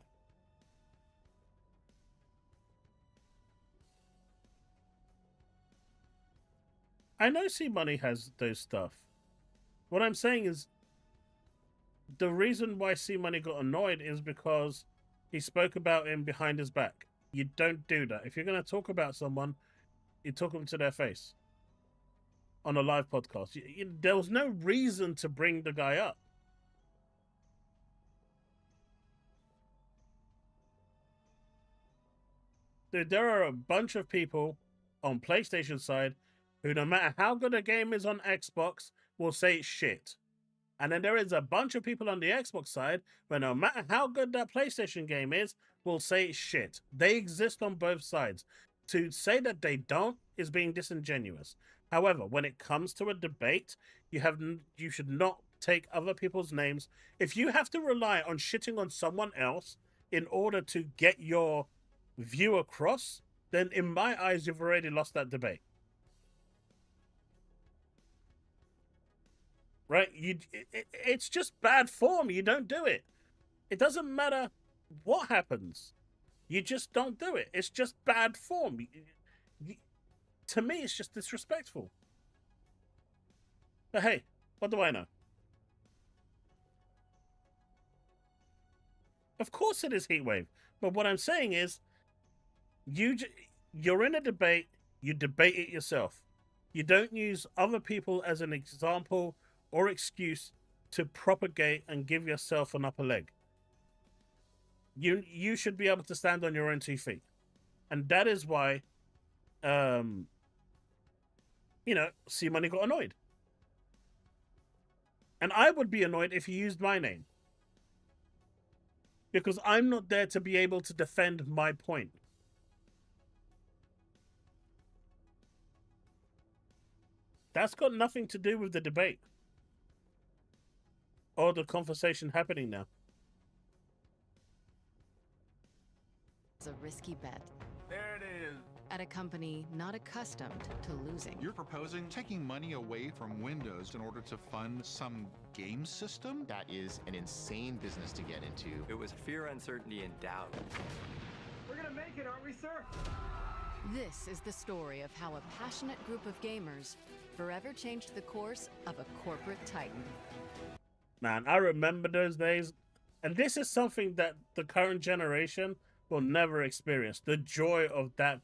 I know C Money has those stuff. What I'm saying is, the reason why C Money got annoyed is because he spoke about him behind his back. You don't do that. If you're going to talk about someone, you talk them to their face on a live podcast. There was no reason to bring the guy up. Dude, there are a bunch of people on PlayStation side who, no matter how good a game is on Xbox, will say it's shit. And then there is a bunch of people on the Xbox side where no matter how good that PlayStation game is, will say it's shit. They exist on both sides. To say that they don't is being disingenuous. However, when it comes to a debate, you should not take other people's names. If you have to rely on shitting on someone else in order to get your view across, then in my eyes, you've already lost that debate. Right? It's just bad form. You don't do it. It doesn't matter what happens. You just don't do it. It's just bad form. To me, it's just disrespectful. But hey, what do I know? Of course it is Heatwave. But what I'm saying is, you're in a debate, you debate it yourself. You don't use other people as an example or excuse to propagate and give yourself an upper leg. You should be able to stand on your own 2 feet. And that is why, C Money got annoyed. And I would be annoyed if he used my name. Because I'm not there to be able to defend my point. That's got nothing to do with the debate. Or the conversation happening now. It's a risky bet. There it is. At a company not accustomed to losing. You're proposing taking money away from Windows in order to fund some game system? That is an insane business to get into. It was fear, uncertainty, and doubt. We're gonna make it, aren't we, sir? This is the story of how a passionate group of gamers forever changed the course of a corporate titan. Man, I remember those days. And this is something that the current generation will never experience. The joy of that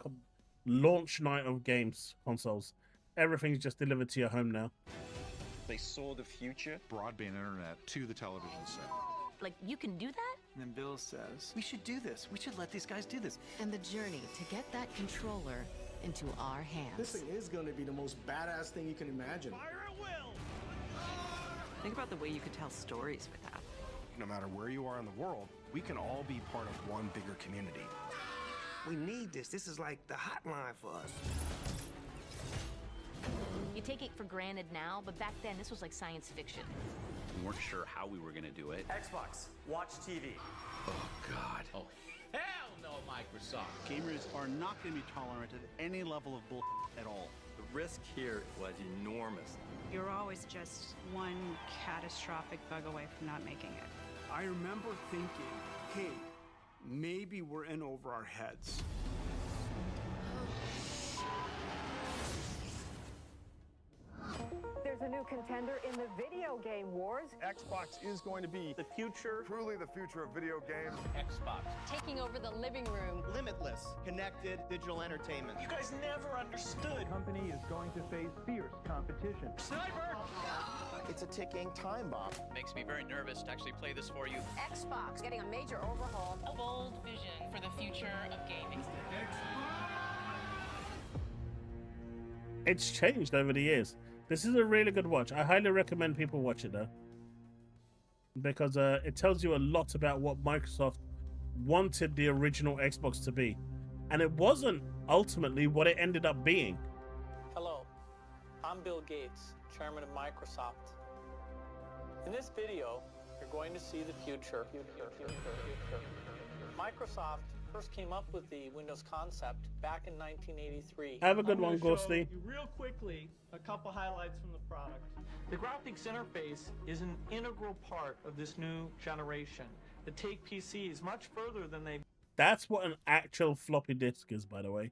launch night of games consoles. Everything's just delivered to your home now. They saw the future. Broadband internet to the television set. Like, you can do that? And then Bill says, we should do this. We should let these guys do this. And the journey to get that controller into our hands. This thing is going to be the most badass thing you can imagine. Fire at will! Think about the way you could tell stories with that. No matter where you are in the world, we can all be part of one bigger community. We need this. This is like the hotline for us. You take it for granted now, but back then this was like science fiction. We weren't sure how we were gonna do it. Xbox, watch TV. Oh, God. Oh, hell no, Microsoft. Gamers are not gonna be tolerant of any level of bull at all. The risk here was enormous. You're always just one catastrophic bug away from not making it. I remember thinking, hey, maybe we're in over our heads. There's a new new contender in the video game wars. Xbox is going to be the future. Truly the future of video games. Xbox. Taking over the living room. Limitless, connected digital entertainment. You guys never understood. The company is going to face fierce competition. Sniper! It's a ticking time bomb. Makes me very nervous to actually play this for you. Xbox getting a major overhaul. A bold vision for the future of gaming. It's changed over the years. This is a really good watch. I highly recommend people watch it though, because it tells you a lot about what Microsoft wanted the original Xbox to be, and it wasn't ultimately what it ended up being. Hello, I'm Bill Gates, chairman of Microsoft. In this video, you're going to see the future. Microsoft first came up with the Windows concept back in 1983. Have a good one, Ghosty. Real quickly, a couple highlights from the product. The graphics interface is an integral part of this new generation to take PCs much further than they. That's what an actual floppy disk is, by the way.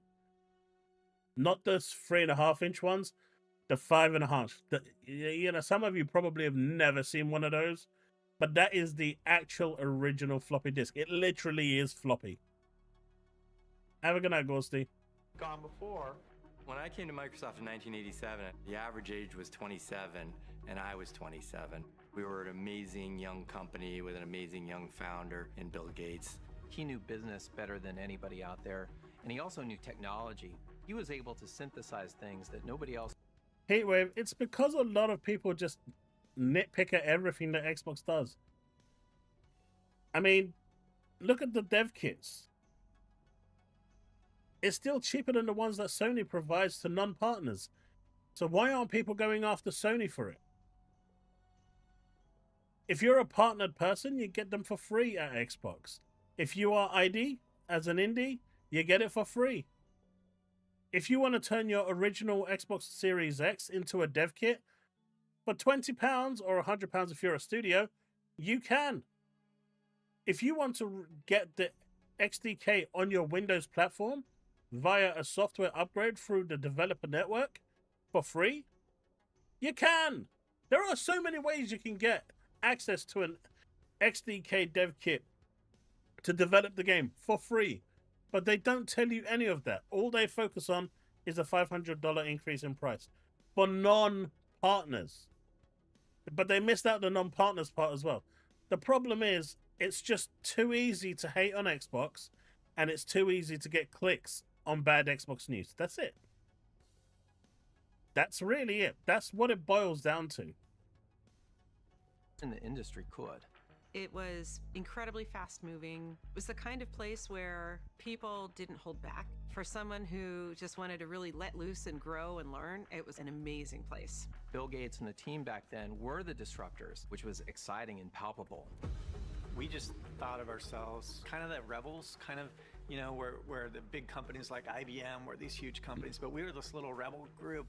Not the 3.5-inch ones, the 5.5. You know, some of you probably have never seen one of those, but that is the actual original floppy disk. It literally is floppy. Have a good night, Ghosty. Gone before. When I came to Microsoft in 1987, the average age was 27, and I was 27. We were an amazing young company with an amazing young founder in Bill Gates. He knew business better than anybody out there, and he also knew technology. He was able to synthesize things that nobody else. Heatwave, it's because a lot of people just nitpick at everything that Xbox does. I mean, look at the dev kits. It's still cheaper than the ones that Sony provides to non-partners. So why aren't people going after Sony for it? If you're a partnered person, you get them for free at Xbox. If you are ID as an indie, you get it for free. If you want to turn your original Xbox Series X into a dev kit for £20 or £100 if you're a studio, you can. If you want to get the XDK on your Windows platform via a software upgrade through the developer network for free, you can. There are so many ways you can get access to an XDK dev kit to develop the game for free, but they don't tell you any of that. All they focus on is a $500 increase in price for non-partners, but they missed out the non-partners part as well. The problem is it's just too easy to hate on Xbox, and it's too easy to get clicks on bad Xbox news. That's it. That's really it. That's what it boils down to. In the industry could. It was incredibly fast moving. It was the kind of place where people didn't hold back. For someone who just wanted to really let loose and grow and learn, it was an amazing place. Bill Gates and the team back then were the disruptors, which was exciting and palpable. We just thought of ourselves kind of the rebels, kind of, you know, where the big companies like IBM were these huge companies, but we were this little rebel group.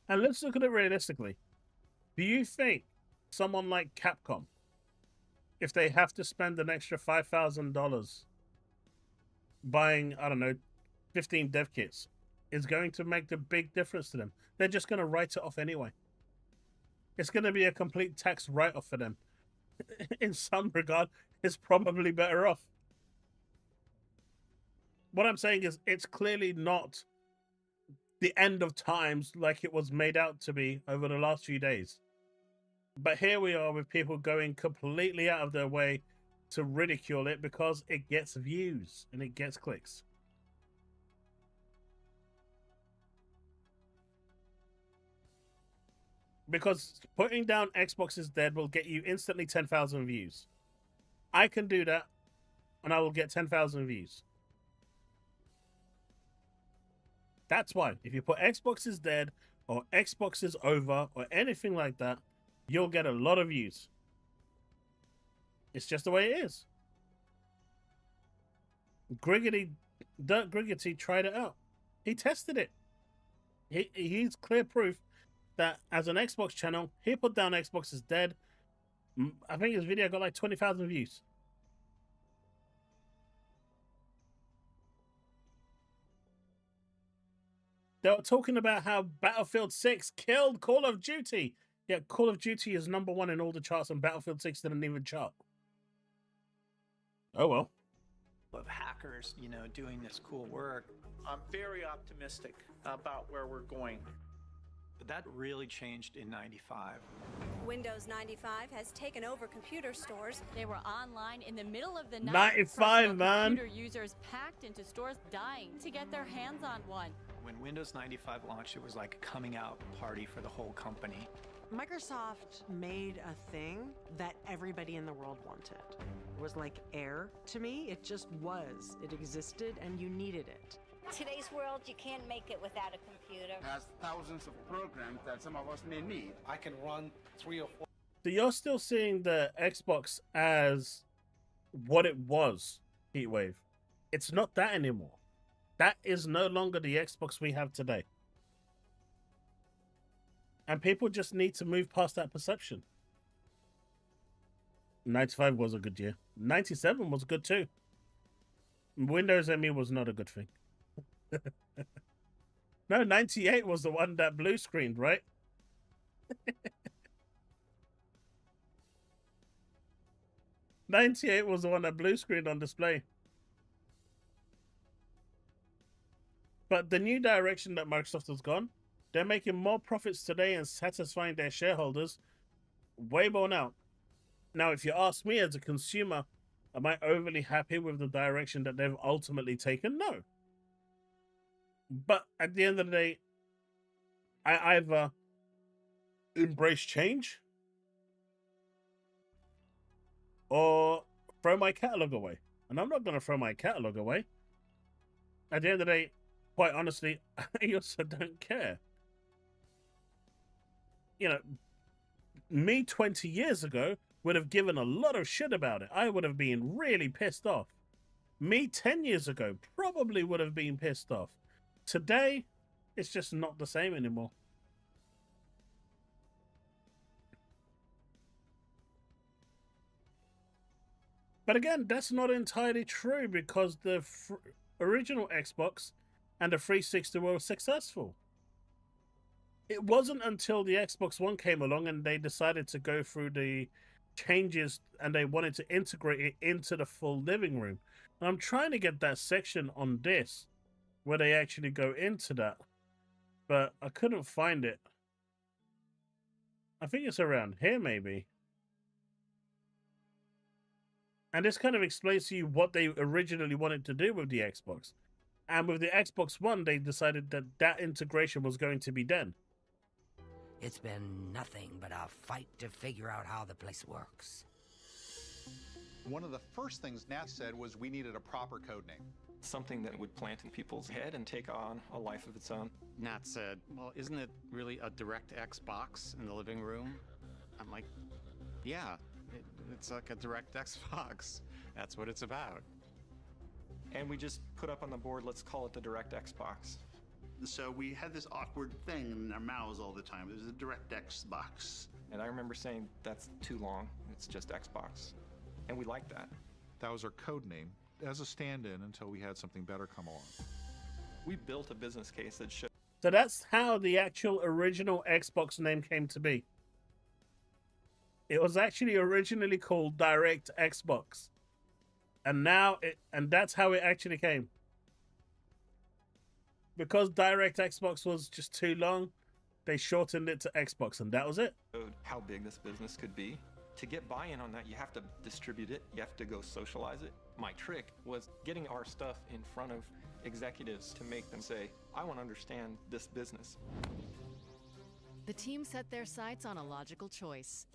And let's look at it realistically. Do you think someone like Capcom, if they have to spend an extra $5,000 buying, I don't know, 15 dev kits, is going to make the big difference to them? They're just going to write it off anyway. It's going to be a complete tax write-off for them. In some regard, it's probably better off. What I'm saying is it's clearly not the end of times like it was made out to be over the last few days. But here we are with people going completely out of their way to ridicule it because it gets views and it gets clicks. Because putting down Xbox is dead will get you instantly 10,000 views. I can do that and I will get 10,000 views. That's why. If you put Xbox is dead or Xbox is over or anything like that, you'll get a lot of views. It's just the way it is. Dirt Griggity tried it out. He tested it. He's clear proof that as an Xbox channel, he put down Xbox is dead. I think his video got like 20,000 views. They were talking about how Battlefield 6 killed Call of Duty. Yeah, Call of Duty is #1 in all the charts, and Battlefield 6 didn't even chart. Oh well. Of hackers, you know, doing this cool work. I'm very optimistic about where we're going. But that really changed in '95. Windows 95 has taken over computer stores. They were online in the middle of the night. 95, man. Computer users packed into stores dying to get their hands on one. When Windows 95 launched, it was like a coming out party for the whole company. Microsoft made a thing that everybody in the world wanted. It was like air to me. It just was. It existed and you needed it. Today's world, you can't make it without a computer. It has thousands of programs that some of us may need. I can run 3 or 4. So you're still seeing the Xbox as what it was, Heatwave. It's not that anymore. That is no longer the Xbox we have today. And people just need to move past that perception. 95 was a good year. 97 was good too. Windows ME was not a good thing. No, 98 was the one that blue screened, right? 98 was the one that blue screened on display. But the new direction that Microsoft has gone, they're making more profits today and satisfying their shareholders way more now. Now, if you ask me as a consumer, am I overly happy with the direction that they've ultimately taken? No. But at the end of the day, I either embrace change or throw my catalog away. And I'm not going to throw my catalog away. At the end of the day, quite honestly, I also don't care. You know, me 20 years ago would have given a lot of shit about it. I would have been really pissed off. Me 10 years ago probably would have been pissed off. Today, it's just not the same anymore. But again, that's not entirely true because the original Xbox and the 360 were successful. It wasn't until the Xbox One came along and they decided to go through the changes and they wanted to integrate it into the full living room. And I'm trying to get that section on this where they actually go into that, but I couldn't find it. I think it's around here, maybe. And this kind of explains to you what they originally wanted to do with the Xbox. And with the Xbox One, they decided that that integration was going to be done. It's been nothing but a fight to figure out how the place works. One of the first things Nat said was we needed a proper code name. Something that would plant in people's head and take on a life of its own. Nat said, well, isn't it really a DirectX box in the living room? I'm like, yeah, it's like a DirectX box. That's what it's about. And we just put up on the board, let's call it the DirectX box. So we had this awkward thing in our mouths all the time. It was a DirectX box. And I remember saying, that's too long. It's just Xbox. And we liked that. That was our code name as a stand-in until we had something better come along. We built a business case that showed. So that's how the actual original Xbox name came to be. It was actually originally called Direct Xbox. And that's how it actually came. Because Direct Xbox was just too long, they shortened it to Xbox, and that was it. How big this business could be. To get buy-in on that, you have to distribute it. You have to go socialize it. My trick was getting our stuff in front of executives to make them say, I want to understand this business. The team set their sights on a logical choice.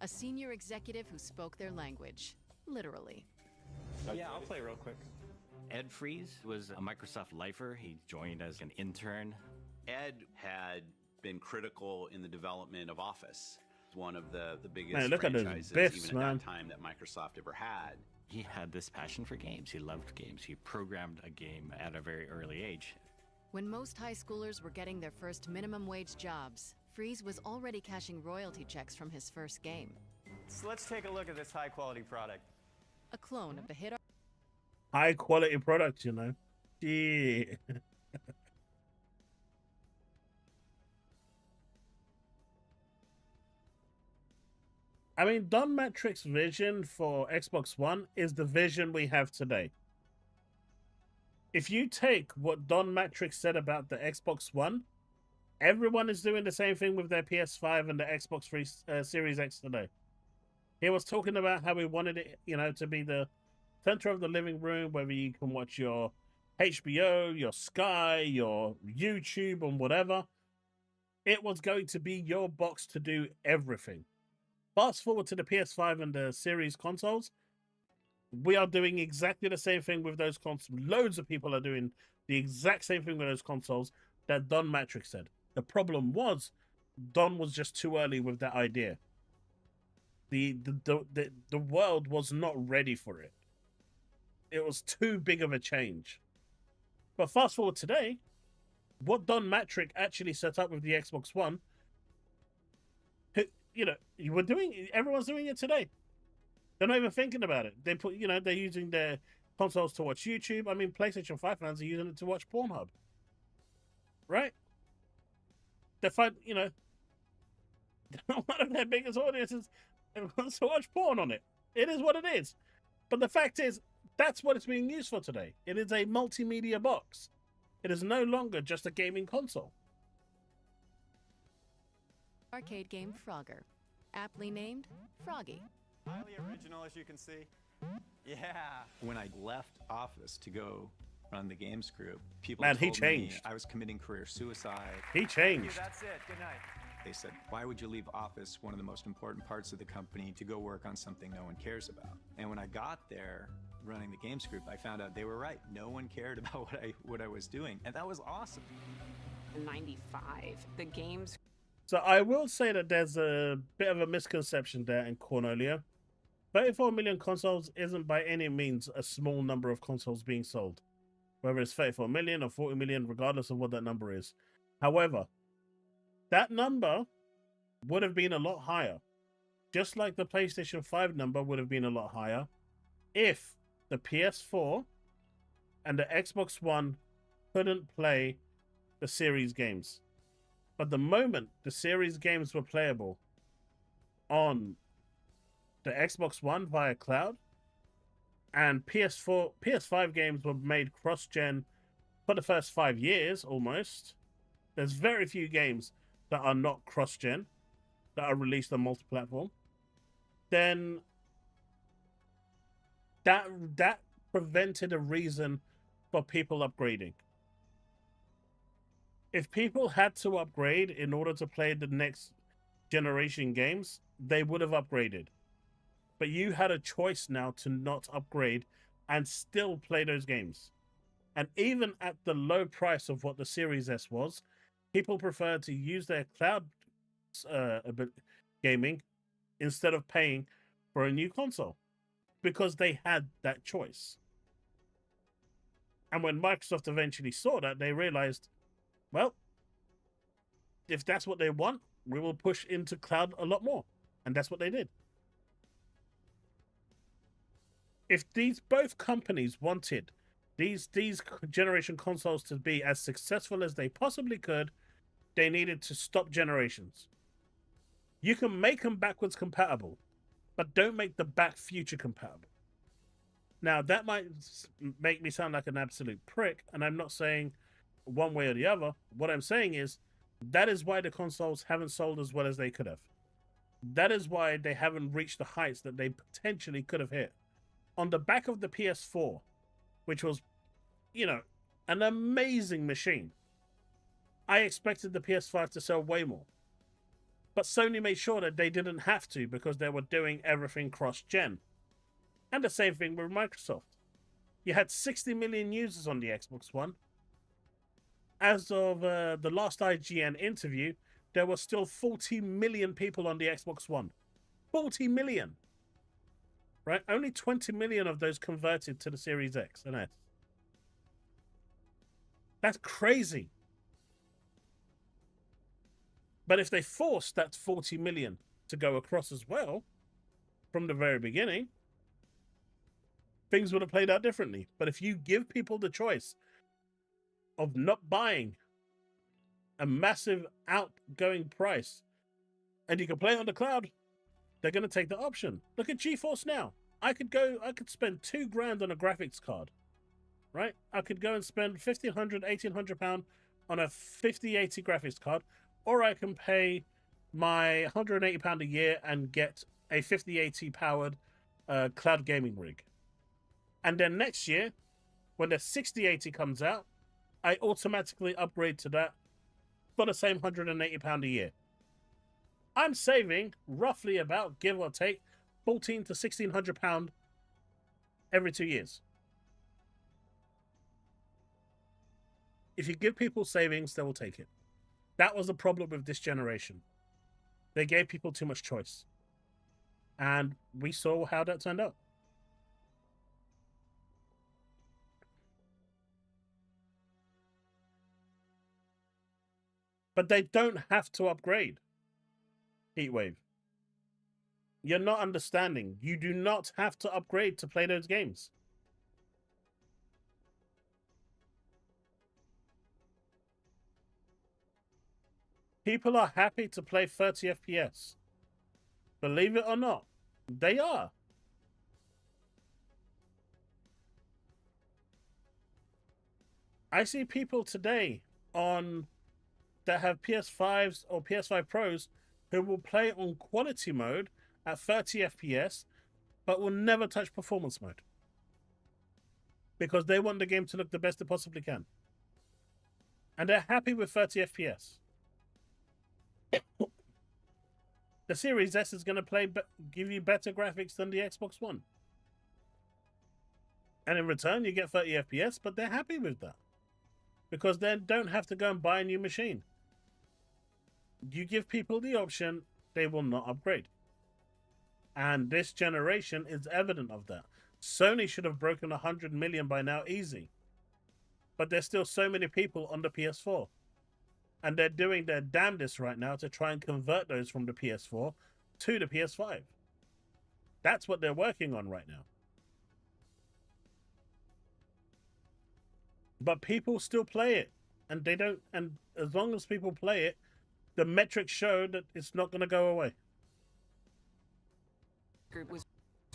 A senior executive who spoke their language. Literally. Yeah, I'll play real quick. Ed Fries was a Microsoft lifer. He joined as an intern. Ed had been critical in the development of Office. One of the biggest man, look franchises, at those biffs, even at that time, that Microsoft ever had. He had this passion for games. He loved games. He programmed a game at a very early age. When most high schoolers were getting their first minimum wage jobs, Fries was already cashing royalty checks from his first game. So let's take a look at this high-quality product. A clone of the hit. High quality product, you know. Yeah. I mean, Don Matrix's vision for Xbox One is the vision we have today. If you take what Don Matrix said about the Xbox One, everyone is doing the same thing with their PS5 and the Xbox 3 Series X today. He was talking about how he wanted it, you know, to be the center of the living room, whether you can watch your HBO, your Sky, your YouTube, and whatever. It was going to be your box to do everything. Fast forward to the PS5 and the Series consoles. We are doing exactly the same thing with those consoles. Loads of people are doing the exact same thing with those consoles that Don Matrix said. The problem was, Don was just too early with that idea. The world was not ready for it. It was too big of a change. But fast forward today, what Don Matrix actually set up with the Xbox One, you know, everyone's doing it today. They're not even thinking about it. They put, you know, they're using their consoles to watch YouTube. I mean, PlayStation 5 fans are using it to watch Pornhub. Right? They find, you know, one of their biggest audiences wants to watch porn on it. It is what it is. But the fact is, that's what it's being used for today. It is a multimedia box. It is no longer just a gaming console. Arcade game Frogger, aptly named Froggy. Highly original, as you can see. Yeah. When I left office to go run the games group, people Man, told he changed. me I was committing career suicide. He changed. That's it. Good night. They said, why would you leave office, one of the most important parts of the company, to go work on something no one cares about? And when I got there running the games group, I found out they were right. No one cared about what I was doing. And that was awesome. In 95, the games... So I will say that there's a bit of a misconception there in Cornelio. 34 million consoles isn't by any means a small number of consoles being sold. Whether it's 34 million or 40 million, regardless of what that number is. However, that number would have been a lot higher. Just like the PlayStation 5 number would have been a lot higher if the PS4 and the Xbox One couldn't play the series games. But the moment the series games were playable on the Xbox One via cloud, and PS5 games were made cross-gen for the first 5 years almost, there's very few games that are not cross-gen, that are released on multi-platform, then that prevented a reason for people upgrading. If people had to upgrade in order to play the next generation games, they would have upgraded. But you had a choice now to not upgrade and still play those games. And even at the low price of what the Series S was, people preferred to use their cloud gaming instead of paying for a new console because they had that choice. And when Microsoft eventually saw that, they realized, well, if that's what they want, we will push into cloud a lot more. And that's what they did. If both companies wanted these generation consoles to be as successful as they possibly could, they needed to stop generations. You can make them backwards compatible, but don't make the back future compatible. Now, that might make me sound like an absolute prick, and I'm not saying one way or the other. What I'm saying is that is why the consoles haven't sold as well as they could have. That is why they haven't reached the heights that they potentially could have hit. On the back of the PS4, which was, you know, an amazing machine, I expected the PS5 to sell way more. But Sony made sure that they didn't have to because they were doing everything cross-gen. And the same thing with Microsoft. You had 60 million users on the Xbox One. As of the last IGN interview, there were still 40 million people on the Xbox One. 40 million! Right? Only 20 million of those converted to the Series X and S. That's crazy. But if they forced that 40 million to go across as well, from the very beginning, things would have played out differently. But if you give people the choice of not buying a massive outgoing price, and you can play it on the cloud, they're going to take the option. Look at GeForce Now. I could spend £2,000 on a graphics card, right? I could go and spend £1,500, £1,800 on a 5080 graphics card, or I can pay my £180 a year and get a 5080 powered cloud gaming rig. And then next year, when the 6080 comes out, I automatically upgrade to that for the same £180 a year. I'm saving roughly about, give or take, £1,400 to £1,600 every 2 years. If you give people savings, they will take it. That was the problem with this generation. They gave people too much choice. And we saw how that turned out. But they don't have to upgrade. Heatwave. You're not understanding. You do not have to upgrade to play those games. People are happy to play 30 FPS. Believe it or not, they are. I see people today that have PS5s or PS5 Pros who will play on quality mode at 30 FPS, but will never touch performance mode. Because they want the game to look the best it possibly can. And they're happy with 30 FPS. The Series S is going to give you better graphics than the Xbox One. And in return, you get 30 FPS, but they're happy with that. Because they don't have to go and buy a new machine. You give people the option, they will not upgrade. And this generation is evident of that. Sony should have broken 100 million by now, easy. But there's still so many people on the PS4. And they're doing their damnedest right now to try and convert those from the PS4 to the PS5. That's what they're working on right now. But people still play it. And they don't, and as long as people play it, the metrics show that it's not going to go away. Group was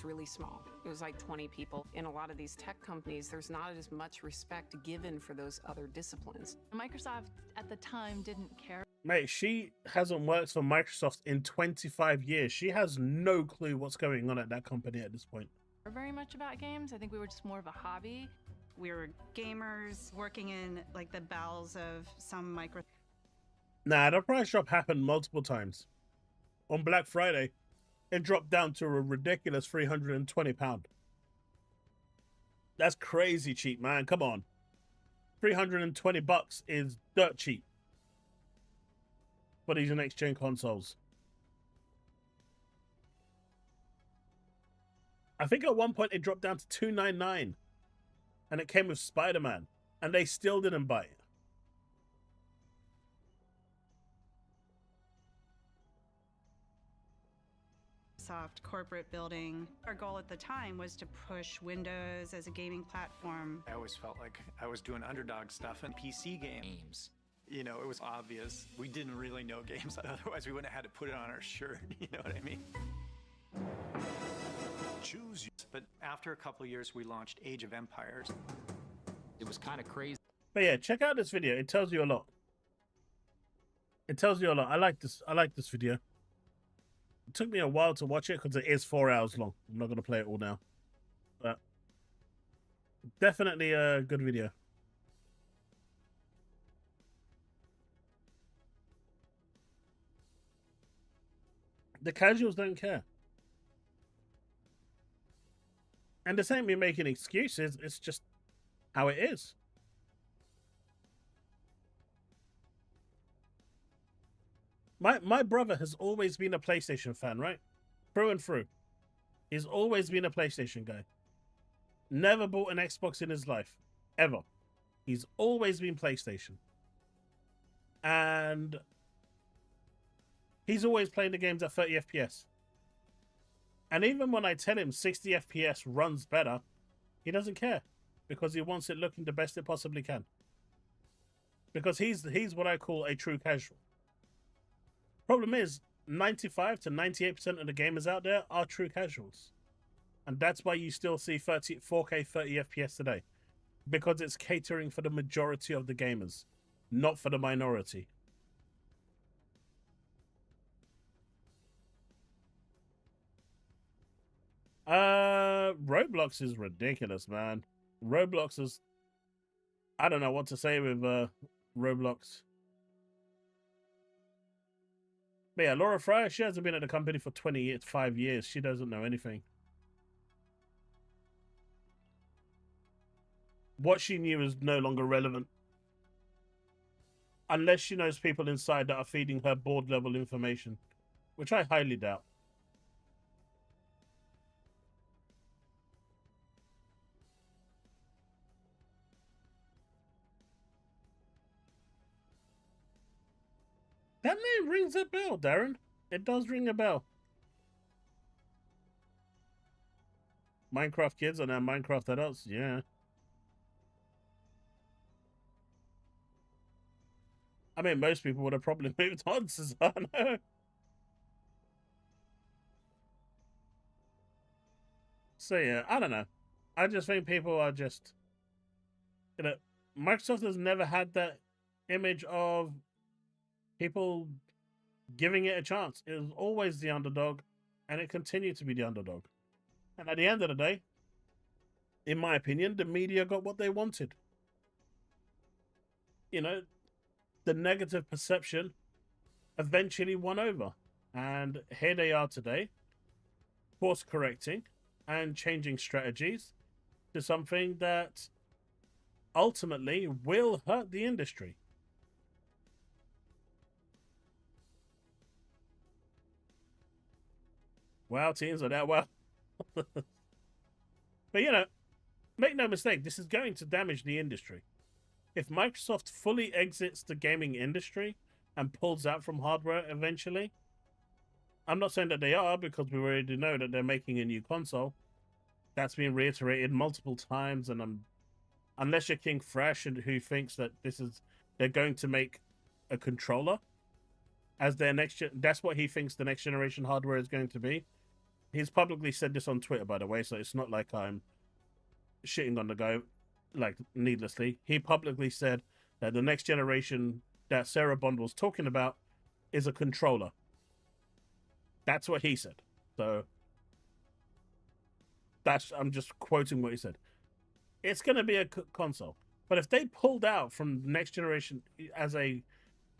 really small. It was like 20 people. In a lot of these tech companies, there's not as much respect given for those other disciplines. Microsoft at the time didn't care. Mate, she hasn't worked for Microsoft in 25 years. She has no clue what's going on at that company at this point. Very much about games. I think we were just more of a hobby. We were gamers working in like the bowels of some micro. Nah, the price drop happened multiple times. On Black Friday, it dropped down to a ridiculous £320. That's crazy cheap, man. Come on. $320 is dirt cheap for these next-gen consoles. I think at one point it dropped down to $299, and it came with Spider-Man, and they still didn't buy it. Microsoft corporate building. Our goal at the time was to push Windows as a gaming platform. I always felt like I was doing underdog stuff in PC games. You know, it was obvious. We didn't really know games, otherwise we wouldn't have had to put it on our shirt, you know what I mean? Choose. But after a couple of years, we launched Age of Empires. It was kind of crazy. But yeah, check out this video. It tells you a lot. It tells you a lot. I like this video. It took me a while to watch it because it is 4 hours long. I'm not going to play it all now. But definitely a good video. The casuals don't care. And this ain't me making excuses. It's just how it is. My brother has always been a PlayStation fan, right? Through and through. He's always been a PlayStation guy. Never bought an Xbox in his life. Ever. He's always been PlayStation. And he's always playing the games at 30 FPS. And even when I tell him 60 FPS runs better, he doesn't care. Because he wants it looking the best it possibly can. Because he's what I call a true casual. Problem is, 95 to 98% of the gamers out there are true casuals. And that's why you still see 4K 30 FPS today. Because it's catering for the majority of the gamers, not for the minority. Roblox is ridiculous, man. Roblox is... I don't know what to say with Roblox. But yeah, Laura Fryer, she hasn't been at the company for 5 years. She doesn't know anything. What she knew is no longer relevant. Unless she knows people inside that are feeding her board level information, which I highly doubt. That name rings a bell, Darren. It does ring a bell. Minecraft kids are now Minecraft adults, yeah. I mean, most people would have probably moved on, Susanna. So yeah, I don't know. I just think people are just, you know, Microsoft has never had that image of people giving it a chance. It was always the underdog, and it continued to be the underdog. And at the end of the day, in my opinion, the media got what they wanted. You know, the negative perception eventually won over. And here they are today, course correcting and changing strategies to something that ultimately will hurt the industry. Wow, teams are that well. But you know, make no mistake, this is going to damage the industry. If Microsoft fully exits the gaming industry and pulls out from hardware eventually, I'm not saying that they are, because we already know that they're making a new console. That's been reiterated multiple times, and unless you're King Fresh and who thinks that they're going to make a controller as their that's what he thinks the next generation hardware is going to be. He's publicly said this on Twitter, by the way, so it's not like I'm shitting on the guy like needlessly. He publicly said that the next generation that Sarah Bond was talking about is a controller. That's what he said. So I'm just quoting what he said. It's going to be a console. But if they pulled out from the next generation as a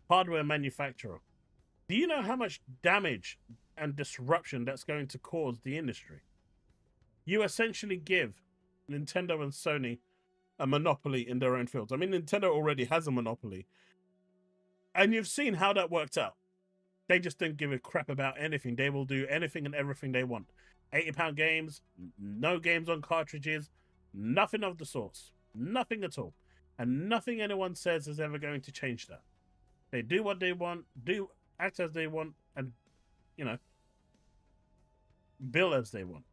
hardware manufacturer, do you know how much damage and disruption that's going to cause the industry? You essentially give Nintendo and Sony a monopoly in their own fields. I mean, Nintendo already has a monopoly. And you've seen how that worked out. They just don't give a crap about anything. They will do anything and everything they want. £80 games, no games on cartridges, nothing of the sorts. Nothing at all. And nothing anyone says is ever going to change that. They do what they want, act as they want, and, you know, bill as they want.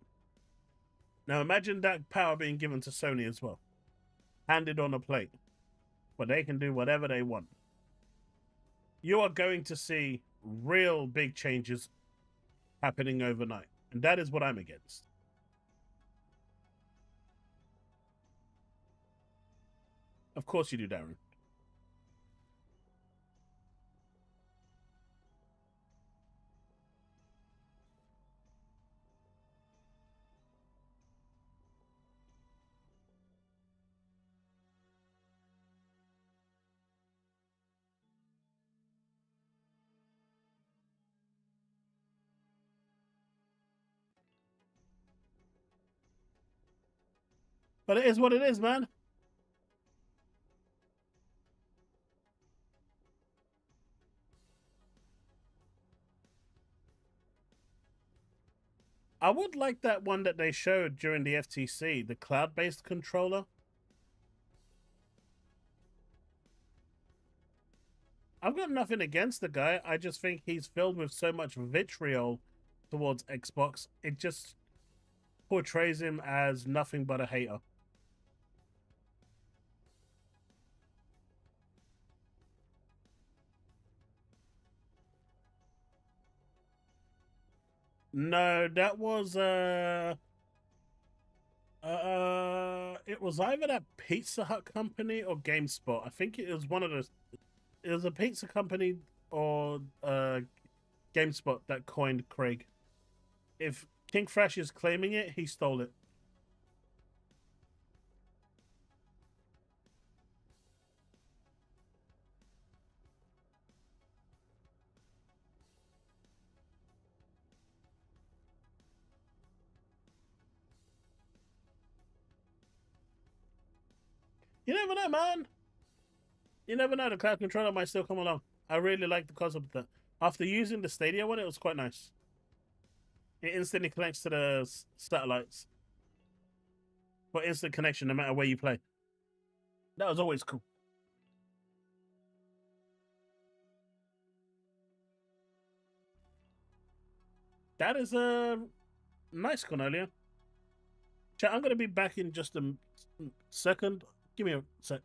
Now imagine that power being given to Sony as well. Handed on a plate. Where they can do whatever they want. You are going to see real big changes happening overnight. And that is what I'm against. Of course you do, Darren. But it is what it is, man. I would like that one that they showed during the FTC, the cloud-based controller. I've got nothing against the guy. I just think he's filled with so much vitriol towards Xbox. It just portrays him as nothing but a hater. No, that was it was either that Pizza Hut company or GameSpot. I think it was one of those. It was a pizza company or GameSpot that coined Craig. If King Thrash is claiming it, he stole it. You never know, man. You never know. The cloud controller might still come along. I really like the concept of that. After using the Stadia one, it was quite nice. It instantly connects to the satellites for instant connection, no matter where you play. That was always cool. That is a nice, Cornelia. Chat, I'm going to be back in just a second. Give me a sec.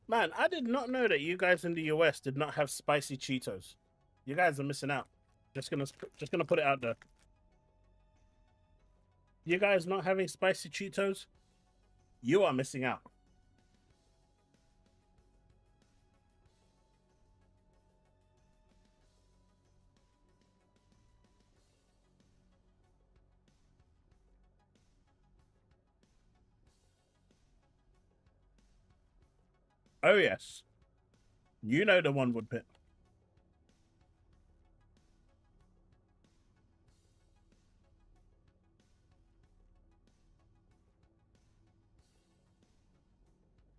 Man, I did not know that you guys in the US did not have spicy Cheetos. You guys are missing out. Just gonna put it out there. You guys not having spicy Cheetos? You are missing out. Oh yes. You know the one would pit.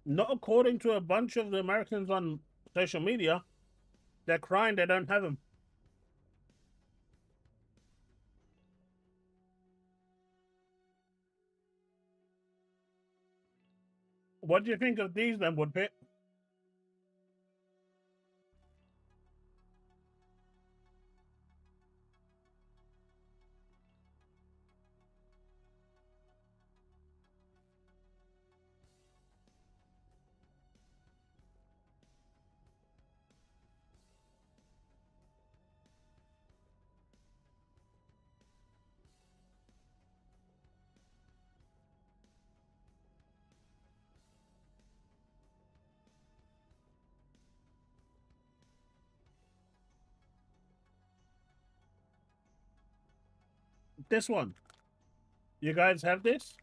Not according to a bunch of the Americans on social media. They're crying they don't have them. What do you think of these then, Woodpit? This one. You guys have this?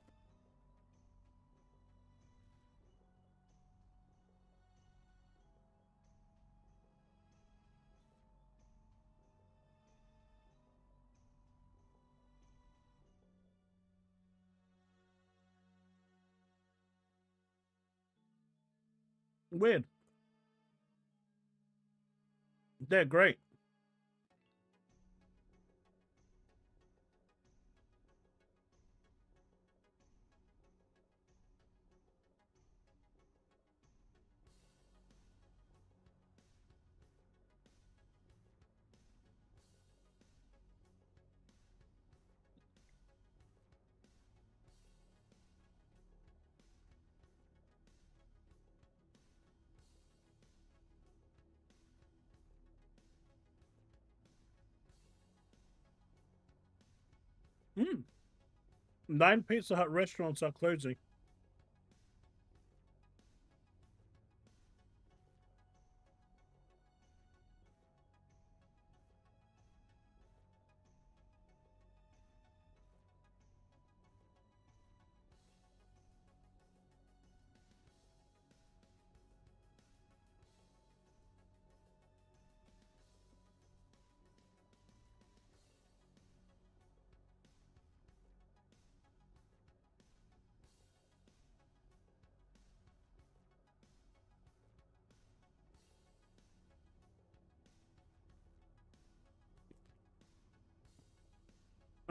Weird. They're great. 9 Pizza Hut restaurants are closing.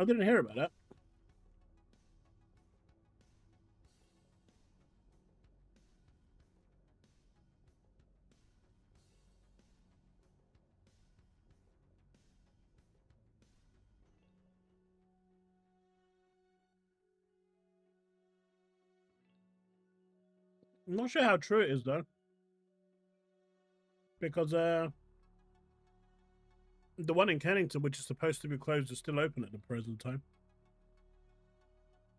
I didn't hear about that. I'm not sure how true it is though. Because the one in Kennington, which is supposed to be closed, is still open at the present time.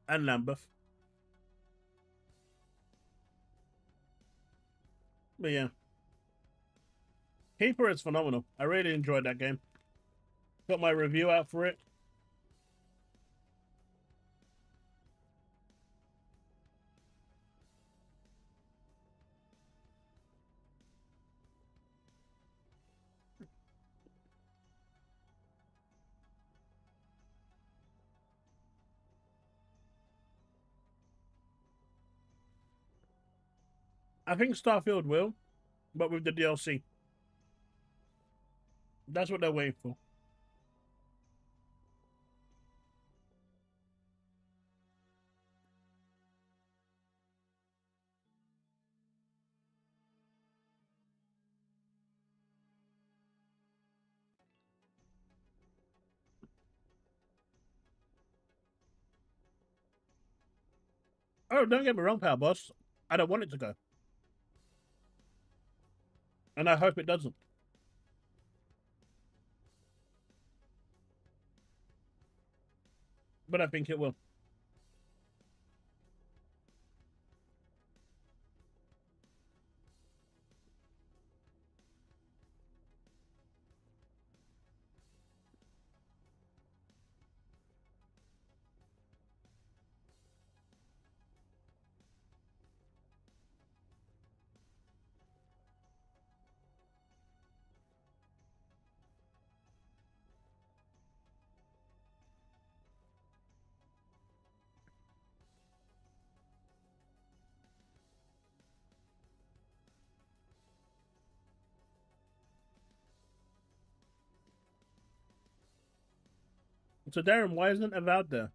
And Lambeth. But yeah. Keeper is phenomenal. I really enjoyed that game. Got my review out for it. I think Starfield will, but with the DLC. That's what they're waiting for. Oh, don't get me wrong, Power Boss. I don't want it to go. And I hope it doesn't. But I think it will. So Darren, why isn't it out there?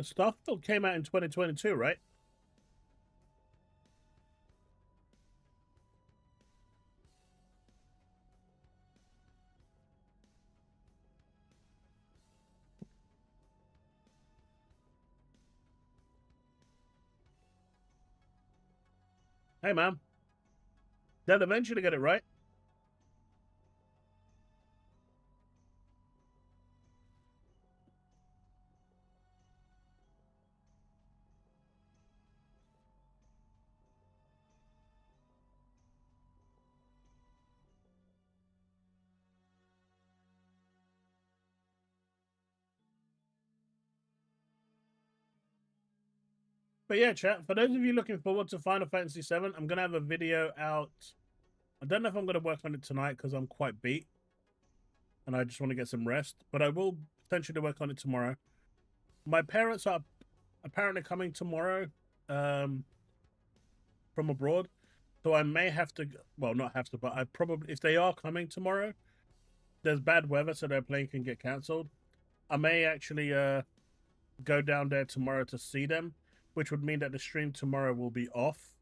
Starfield came out in 2022, right? Hey, man. They'll eventually get it right. But yeah, chat, for those of you looking forward to Final Fantasy VII, I'm going to have a video out I don't know if I'm going to work on it tonight because I'm quite beat and I just want to get some rest, but I will potentially work on it tomorrow. My parents are apparently coming tomorrow from abroad, so I may have to, well, not have to, but I probably, if they are coming tomorrow, there's bad weather, so their plane can get cancelled. I may actually go down there tomorrow to see them, which would mean that the stream tomorrow will be off.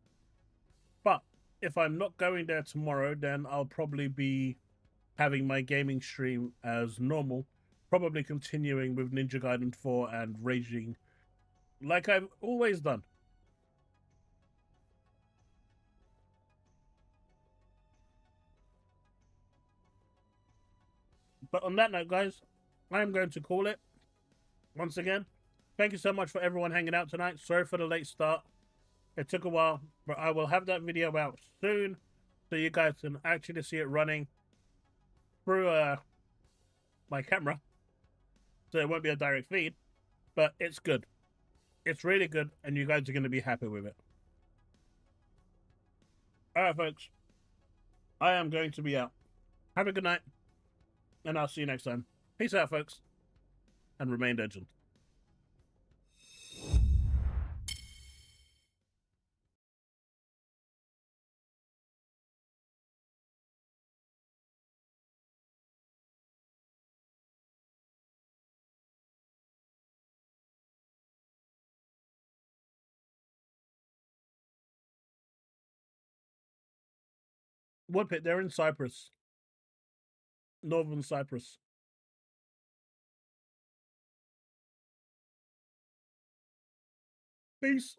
But if I'm not going there tomorrow, then I'll probably be having my gaming stream as normal, probably continuing with Ninja Gaiden 4 and raging like I've always done. But on that note, guys, I'm going to call it. Once again, thank you so much for everyone hanging out tonight. Sorry for the late start. It took a while, but I will have that video out soon so you guys can actually see it running through my camera. So it won't be a direct feed, but it's good. It's really good, and you guys are going to be happy with it. Alright, folks. I am going to be out. Have a good night, and I'll see you next time. Peace out, folks, and remain legend. Woodpit, they're in Cyprus. Northern Cyprus. Peace.